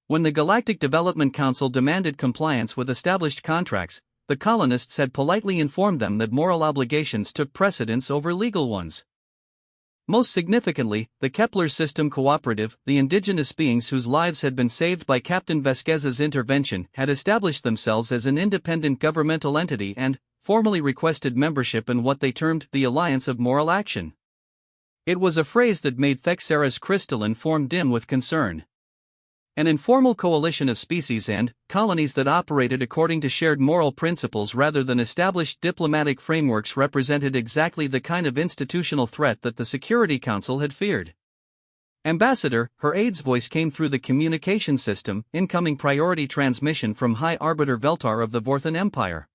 When the Galactic Development Council demanded compliance with established contracts, the colonists had politely informed them that moral obligations took precedence over legal ones. Most significantly, the Kepler System Cooperative, the indigenous beings whose lives had been saved by Captain Vasquez's intervention, had established themselves as an independent governmental entity and formally requested membership in what they termed the Alliance of Moral Action. It was a phrase that made Thexera's crystalline form dim with concern. An informal coalition of species and colonies that operated according to shared moral principles rather than established diplomatic frameworks represented exactly the kind of institutional threat that the Security Council had feared. Ambassador, her aide's voice came through the communication system, incoming priority transmission from High Arbiter Veltar of the Vorthan Empire.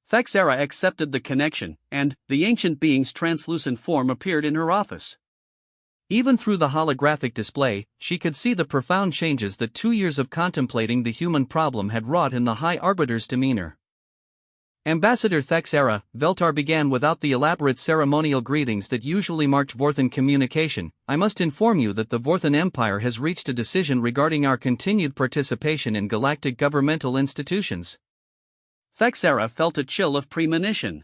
Thexera accepted the connection, and the ancient being's translucent form appeared in her office. Even through the holographic display, she could see the profound changes that 2 years of contemplating the human problem had wrought in the High Arbiter's demeanor. Ambassador Thexera, Veltar began without the elaborate ceremonial greetings that usually marked Vorthan communication. "I must inform you that the Vorthan Empire has reached a decision regarding our continued participation in galactic governmental institutions." Thexera felt a chill of premonition.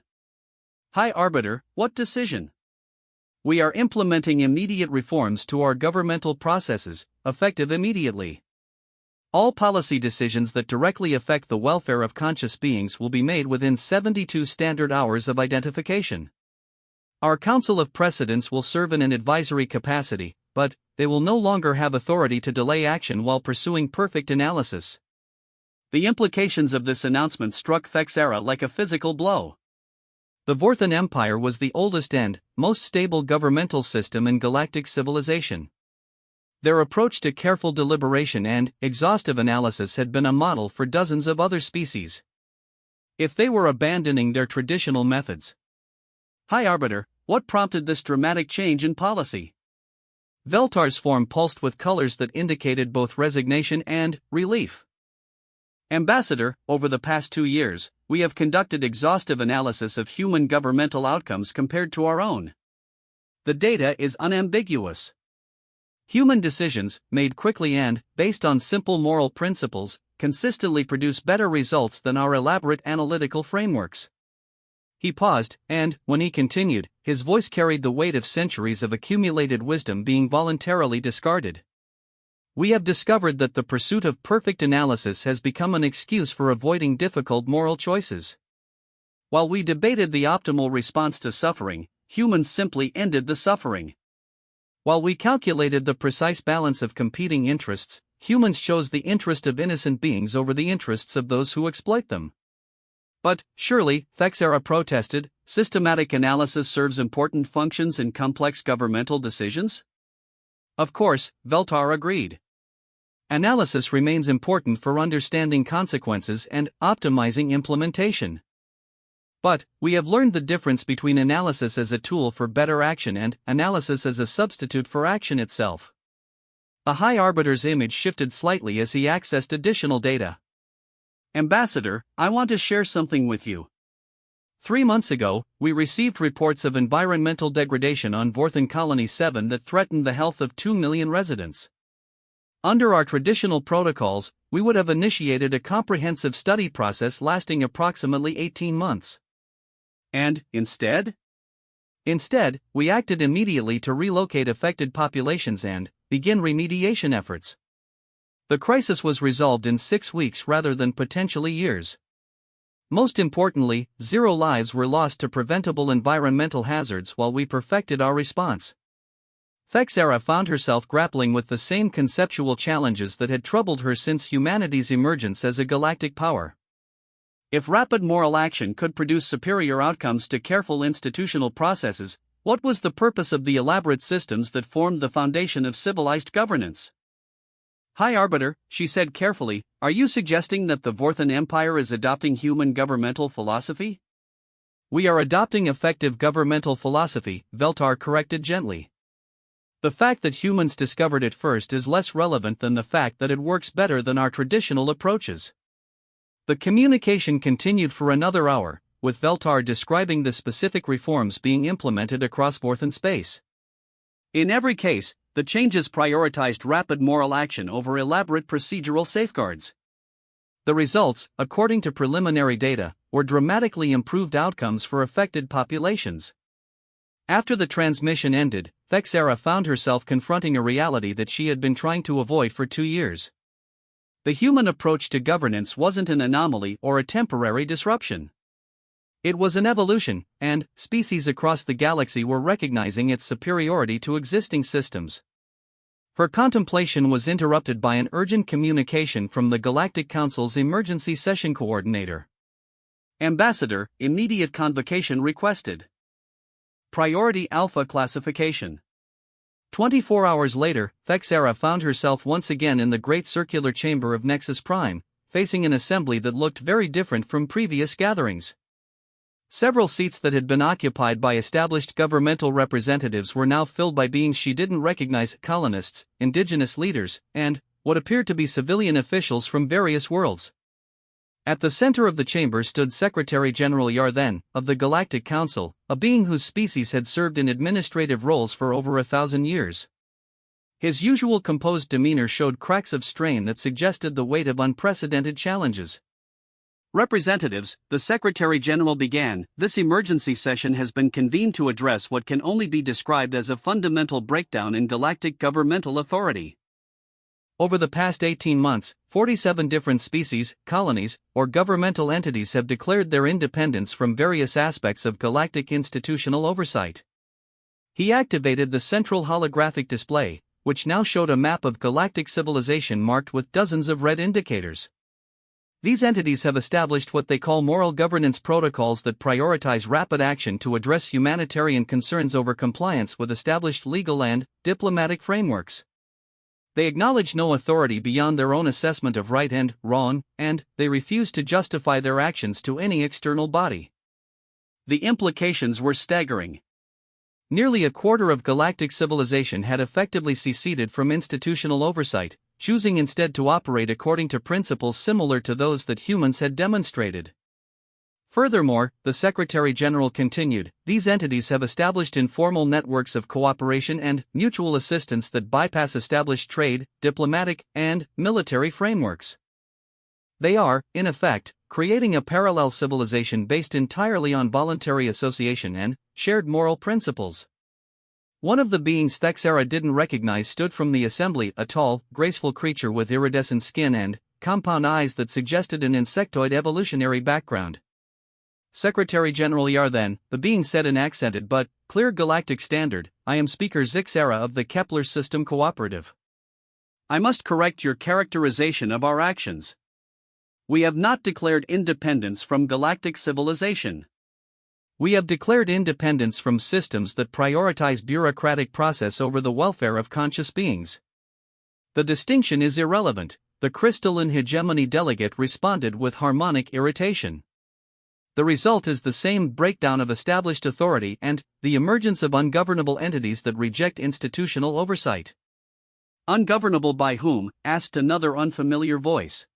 "High Arbiter, what decision?" "We are implementing immediate reforms to our governmental processes, effective immediately. All policy decisions that directly affect the welfare of conscious beings will be made within 72 standard hours of identification. Our Council of Precedents will serve in an advisory capacity, but they will no longer have authority to delay action while pursuing perfect analysis." The implications of this announcement struck Thexera like a physical blow. The Vorthan Empire was the oldest and most stable governmental system in galactic civilization. Their approach to careful deliberation and exhaustive analysis had been a model for dozens of other species. If they were abandoning their traditional methods. "High Arbiter, what prompted this dramatic change in policy?" Veltar's form pulsed with colors that indicated both resignation and relief. "Ambassador, over the past 2 years, we have conducted exhaustive analysis of human governmental outcomes compared to our own. The data is unambiguous. Human decisions, made quickly and based on simple moral principles, consistently produce better results than our elaborate analytical frameworks." He paused, and, when he continued, his voice carried the weight of centuries of accumulated wisdom being voluntarily discarded. "We have discovered that the pursuit of perfect analysis has become an excuse for avoiding difficult moral choices. While we debated the optimal response to suffering, humans simply ended the suffering. While we calculated the precise balance of competing interests, humans chose the interest of innocent beings over the interests of those who exploit them." "But, surely," Thexera protested, "systematic analysis serves important functions in complex governmental decisions?" "Of course," Veltar agreed. "Analysis remains important for understanding consequences and optimizing implementation. But we have learned the difference between analysis as a tool for better action and analysis as a substitute for action itself." The High Arbiter's image shifted slightly as he accessed additional data. "Ambassador, I want to share something with you. 3 months ago, we received reports of environmental degradation on Vorthan Colony 7 that threatened the health of 2 million residents. Under our traditional protocols, we would have initiated a comprehensive study process lasting approximately 18 months. And, instead? Instead, we acted immediately to relocate affected populations and begin remediation efforts. The crisis was resolved in 6 weeks rather than potentially years. Most importantly, 0 lives were lost to preventable environmental hazards while we perfected our response." Thexera found herself grappling with the same conceptual challenges that had troubled her since humanity's emergence as a galactic power. If rapid moral action could produce superior outcomes to careful institutional processes, what was the purpose of the elaborate systems that formed the foundation of civilized governance? "High Arbiter," she said carefully, "are you suggesting that the Vorthan Empire is adopting human governmental philosophy?" We are adopting effective governmental philosophy, Veltar corrected gently. The fact that humans discovered it first is less relevant than the fact that it works better than our traditional approaches. The communication continued for another hour, with Veltar describing the specific reforms being implemented across Vorthan space. In every case, the changes prioritized rapid moral action over elaborate procedural safeguards. The results, according to preliminary data, were dramatically improved outcomes for affected populations. After the transmission ended, Thexera found herself confronting a reality that she had been trying to avoid for 2 years. The human approach to governance wasn't an anomaly or a temporary disruption. It was an evolution, and species across the galaxy were recognizing its superiority to existing systems. Her contemplation was interrupted by an urgent communication from the Galactic Council's Emergency Session Coordinator. Ambassador, immediate convocation requested. Priority Alpha classification. 24 hours later, Thexera found herself once again in the great circular chamber of Nexus Prime, facing an assembly that looked very different from previous gatherings. Several seats that had been occupied by established governmental representatives were now filled by beings she didn't recognize: colonists, indigenous leaders, and what appeared to be civilian officials from various worlds. At the center of the chamber stood Secretary General Yarthen, of the Galactic Council, a being whose species had served in administrative roles for over 1,000 years. His usual composed demeanor showed cracks of strain that suggested the weight of unprecedented challenges. Representatives, the Secretary General began, this emergency session has been convened to address what can only be described as a fundamental breakdown in galactic governmental authority. Over the past 18 months, 47 different species, colonies, or governmental entities have declared their independence from various aspects of galactic institutional oversight. He activated the central holographic display, which now showed a map of galactic civilization marked with dozens of red indicators. These entities have established what they call moral governance protocols that prioritize rapid action to address humanitarian concerns over compliance with established legal and diplomatic frameworks. They acknowledge no authority beyond their own assessment of right and wrong, and they refuse to justify their actions to any external body. The implications were staggering. Nearly a quarter of galactic civilization had effectively seceded from institutional oversight, choosing instead to operate according to principles similar to those that humans had demonstrated. Furthermore, the Secretary General continued, these entities have established informal networks of cooperation and mutual assistance that bypass established trade, diplomatic, and military frameworks. They are, in effect, creating a parallel civilization based entirely on voluntary association and shared moral principles. One of the beings Thexera didn't recognize stood from the assembly, a tall, graceful creature with iridescent skin and compound eyes that suggested an insectoid evolutionary background. Secretary General Yarthen, the being said in accented but clear galactic standard, I am Speaker Zixera of the Kepler System Cooperative. I must correct your characterization of our actions. We have not declared independence from galactic civilization. We have declared independence from systems that prioritize bureaucratic process over the welfare of conscious beings. The distinction is irrelevant, the crystalline hegemony delegate responded with harmonic irritation. The result is the same breakdown of established authority and the emergence of ungovernable entities that reject institutional oversight. Ungovernable by whom? Asked another unfamiliar voice.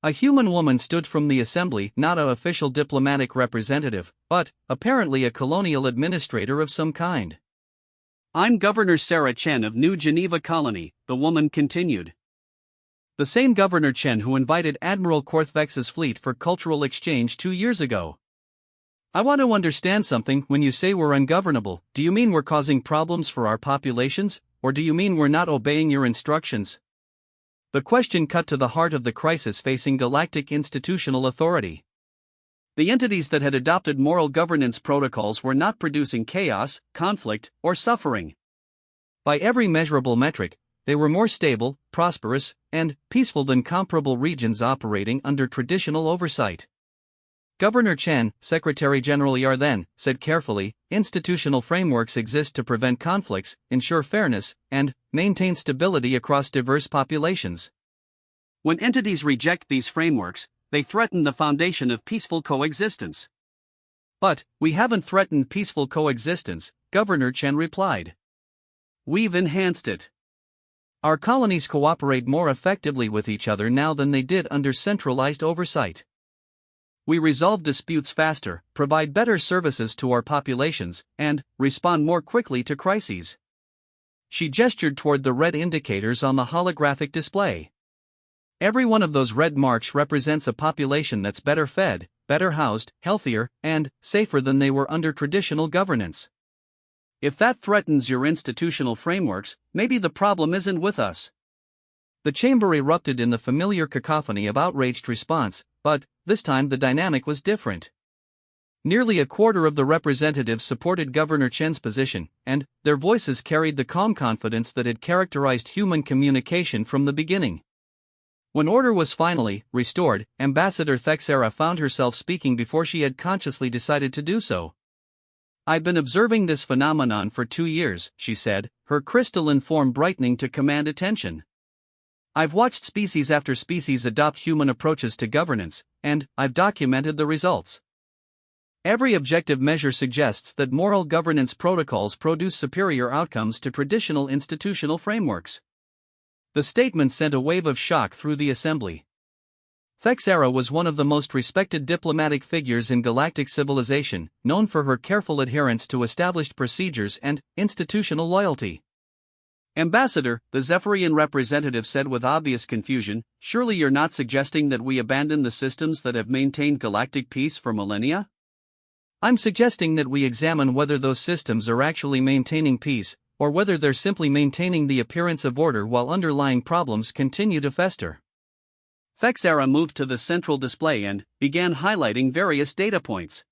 A human woman stood from the assembly, not an official diplomatic representative, but, apparently a colonial administrator of some kind. I'm Governor Sarah Chen of New Geneva Colony, the woman continued. The same Governor Chen who invited Admiral Korthvex's fleet for cultural exchange 2 years ago. I want to understand something. When you say we're ungovernable, do you mean we're causing problems for our populations, or do you mean we're not obeying your instructions? The question cut to the heart of the crisis facing galactic institutional authority. The entities that had adopted moral governance protocols were not producing chaos, conflict, or suffering. By every measurable metric, they were more stable, prosperous, and peaceful than comparable regions operating under traditional oversight. Governor Chen, Secretary General Yarthen, said carefully, institutional frameworks exist to prevent conflicts, ensure fairness, and maintain stability across diverse populations. When entities reject these frameworks, they threaten the foundation of peaceful coexistence. But, we haven't threatened peaceful coexistence, Governor Chen replied. We've enhanced it. Our colonies cooperate more effectively with each other now than they did under centralized oversight. We resolve disputes faster, provide better services to our populations, and respond more quickly to crises. She gestured toward the red indicators on the holographic display. Every one of those red marks represents a population that's better fed, better housed, healthier, and safer than they were under traditional governance. If that threatens your institutional frameworks, maybe the problem isn't with us. The chamber erupted in the familiar cacophony of outraged response, but, this time the dynamic was different. Nearly a quarter of the representatives supported Governor Chen's position, and their voices carried the calm confidence that had characterized human communication from the beginning. When order was finally restored, Ambassador Thexera found herself speaking before she had consciously decided to do so. I've been observing this phenomenon for 2 years, she said, her crystalline form brightening to command attention. I've watched species after species adopt human approaches to governance, and I've documented the results. Every objective measure suggests that moral governance protocols produce superior outcomes to traditional institutional frameworks. The statement sent a wave of shock through the assembly. Thexera was one of the most respected diplomatic figures in galactic civilization, known for her careful adherence to established procedures and institutional loyalty. Ambassador, the Zephyrian representative said with obvious confusion, surely you're not suggesting that we abandon the systems that have maintained galactic peace for millennia? I'm suggesting that we examine whether those systems are actually maintaining peace, or whether they're simply maintaining the appearance of order while underlying problems continue to fester. Thexera moved to the central display and began highlighting various data points.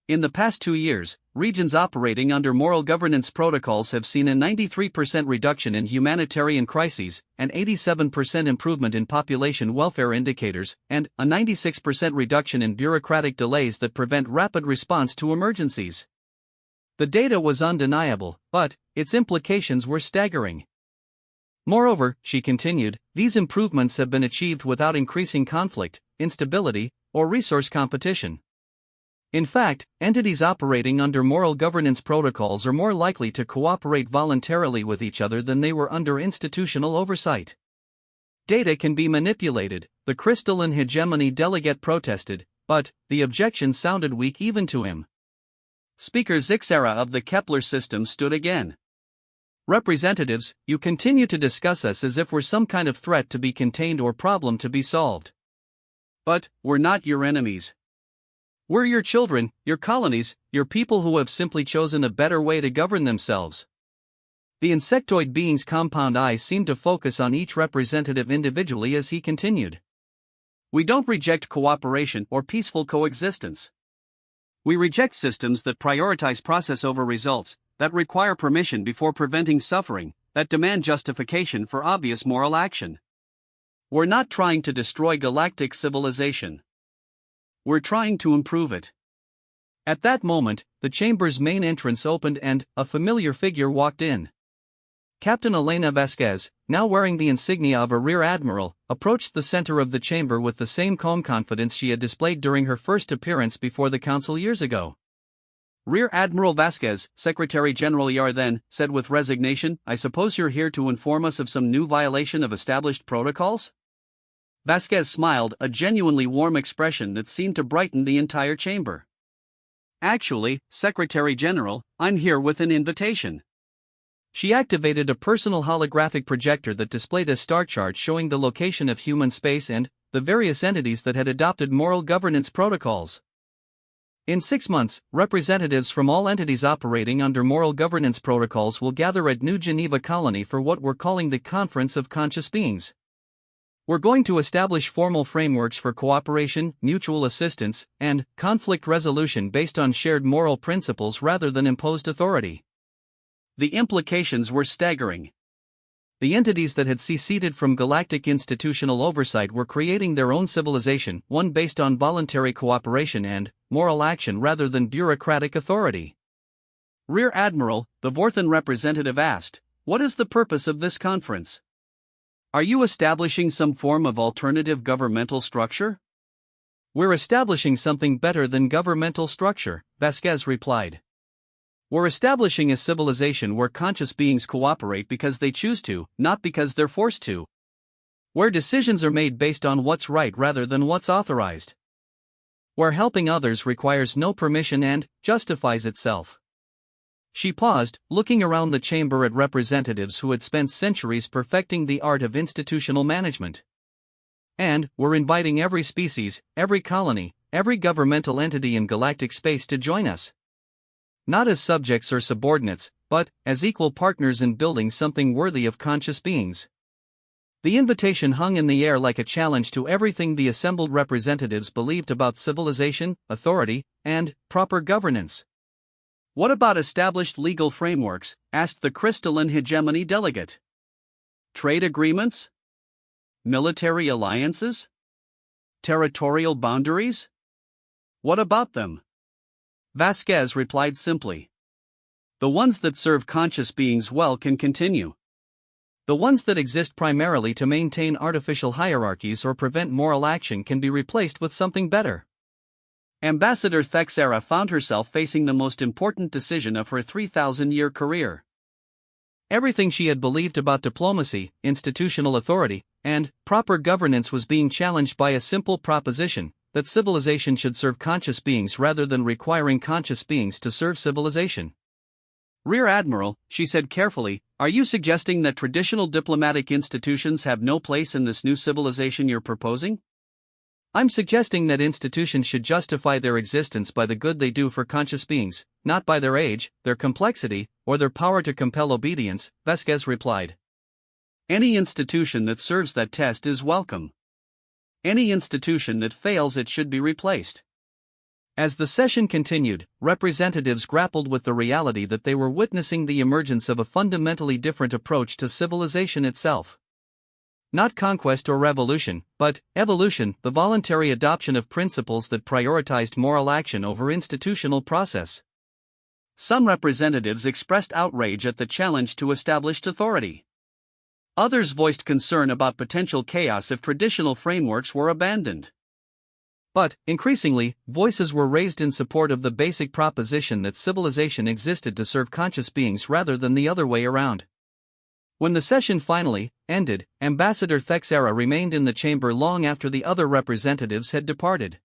In the past 2 years, regions operating under moral governance protocols have seen a 93% reduction in humanitarian crises, an 87% improvement in population welfare indicators, and a 96% reduction in bureaucratic delays that prevent rapid response to emergencies. The data was undeniable, but its implications were staggering. Moreover, she continued, these improvements have been achieved without increasing conflict, instability, or resource competition. In fact, entities operating under moral governance protocols are more likely to cooperate voluntarily with each other than they were under institutional oversight. Data can be manipulated, the crystalline hegemony delegate protested, but the objection sounded weak even to him. Speaker Zixera of the Kepler system stood again. Representatives, you continue to discuss us as if we're some kind of threat to be contained or problem to be solved. But, we're not your enemies. We're your children, your colonies, your people who have simply chosen a better way to govern themselves. The insectoid being's compound eyes seemed to focus on each representative individually as he continued. We don't reject cooperation or peaceful coexistence. We reject systems that prioritize process over results, that require permission before preventing suffering, that demand justification for obvious moral action. We're not trying to destroy galactic civilization. We're trying to improve it. At that moment, the chamber's main entrance opened and a familiar figure walked in. Captain Elena Vasquez, now wearing the insignia of a rear admiral, approached the center of the chamber with the same calm confidence she had displayed during her first appearance before the council years ago. Rear Admiral Vasquez, Secretary General Yar then, said with resignation, I suppose you're here to inform us of some new violation of established protocols? Vasquez smiled, a genuinely warm expression that seemed to brighten the entire chamber. Actually, Secretary General, I'm here with an invitation. She activated a personal holographic projector that displayed a star chart showing the location of human space and the various entities that had adopted moral governance protocols. In 6 months, representatives from all entities operating under moral governance protocols will gather at New Geneva Colony for what we're calling the Conference of Conscious Beings. We're going to establish formal frameworks for cooperation, mutual assistance, and conflict resolution based on shared moral principles rather than imposed authority. The implications were staggering. The entities that had seceded from galactic institutional oversight were creating their own civilization, one based on voluntary cooperation and moral action rather than bureaucratic authority. Rear Admiral, the Vorthan representative asked, what is the purpose of this conference? Are you establishing some form of alternative governmental structure? We're establishing something better than governmental structure, Vasquez replied. We're establishing a civilization where conscious beings cooperate because they choose to, not because they're forced to. Where decisions are made based on what's right rather than what's authorized. Where helping others requires no permission and justifies itself. She paused, looking around the chamber at representatives who had spent centuries perfecting the art of institutional management. And we're inviting every species, every colony, every governmental entity in galactic space to join us. Not as subjects or subordinates, but as equal partners in building something worthy of conscious beings. The invitation hung in the air like a challenge to everything the assembled representatives believed about civilization, authority, and proper governance. What about established legal frameworks? Asked the crystalline hegemony delegate. Trade agreements? Military alliances? Territorial boundaries? What about them? Vasquez replied simply. The ones that serve conscious beings well can continue. The ones that exist primarily to maintain artificial hierarchies or prevent moral action can be replaced with something better. Ambassador Thexera found herself facing the most important decision of her 3,000-year career. Everything she had believed about diplomacy, institutional authority, and proper governance was being challenged by a simple proposition: that civilization should serve conscious beings rather than requiring conscious beings to serve civilization. Rear Admiral, she said carefully, are you suggesting that traditional diplomatic institutions have no place in this new civilization you're proposing? I'm suggesting that institutions should justify their existence by the good they do for conscious beings, not by their age, their complexity, or their power to compel obedience, Vasquez replied. Any institution that serves that test is welcome. Any institution that fails, it should be replaced. As the session continued, representatives grappled with the reality that they were witnessing the emergence of a fundamentally different approach to civilization itself. Not conquest or revolution, but evolution, the voluntary adoption of principles that prioritized moral action over institutional process. Some representatives expressed outrage at the challenge to established authority. Others voiced concern about potential chaos if traditional frameworks were abandoned. But, increasingly, voices were raised in support of the basic proposition that civilization existed to serve conscious beings rather than the other way around. When the session finally ended, Ambassador Thexera remained in the chamber long after the other representatives had departed.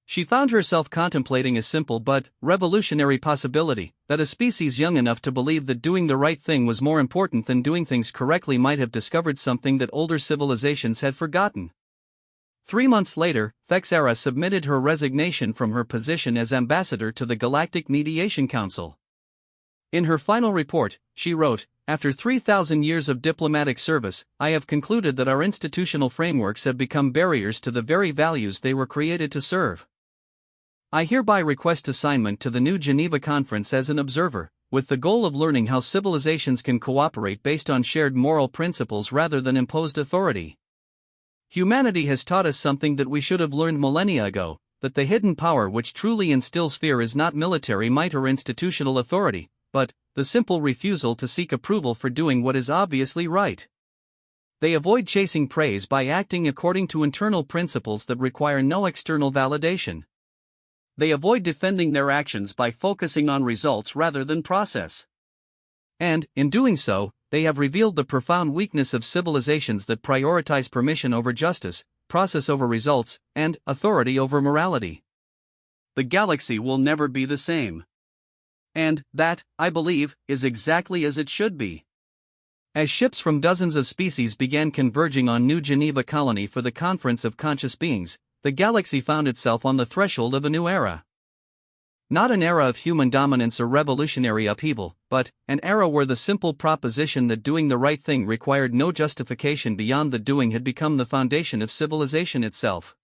She found herself contemplating a simple but revolutionary possibility: that a species young enough to believe that doing the right thing was more important than doing things correctly might have discovered something that older civilizations had forgotten. 3 months later, Thexera submitted her resignation from her position as ambassador to the Galactic Mediation Council. In her final report, she wrote, "After 3,000 years of diplomatic service, I have concluded that our institutional frameworks have become barriers to the very values they were created to serve. I hereby request assignment to the new Geneva Conference as an observer, with the goal of learning how civilizations can cooperate based on shared moral principles rather than imposed authority. Humanity has taught us something that we should have learned millennia ago, that the hidden power which truly instills fear is not military might or institutional authority, but the simple refusal to seek approval for doing what is obviously right. They avoid chasing praise by acting according to internal principles that require no external validation. They avoid defending their actions by focusing on results rather than process. And, in doing so, they have revealed the profound weakness of civilizations that prioritize permission over justice, process over results, and authority over morality. The galaxy will never be the same. And that, I believe, is exactly as it should be." As ships from dozens of species began converging on New Geneva Colony for the Conference of Conscious Beings, the galaxy found itself on the threshold of a new era. Not an era of human dominance or revolutionary upheaval, but an era where the simple proposition that doing the right thing required no justification beyond the doing had become the foundation of civilization itself.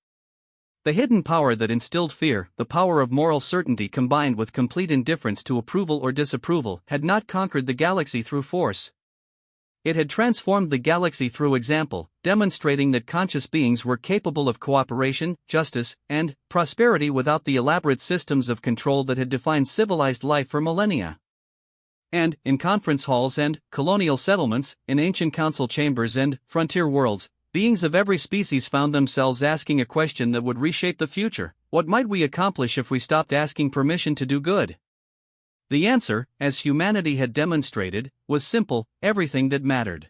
The hidden power that instilled fear, the power of moral certainty combined with complete indifference to approval or disapproval, had not conquered the galaxy through force. It had transformed the galaxy through example, demonstrating that conscious beings were capable of cooperation, justice, and prosperity without the elaborate systems of control that had defined civilized life for millennia. And, in conference halls and colonial settlements, in ancient council chambers and frontier worlds, Beings of every species found themselves asking a question that would reshape the future: what might we accomplish if we stopped asking permission to do good? The answer, as humanity had demonstrated, was simple: everything that mattered.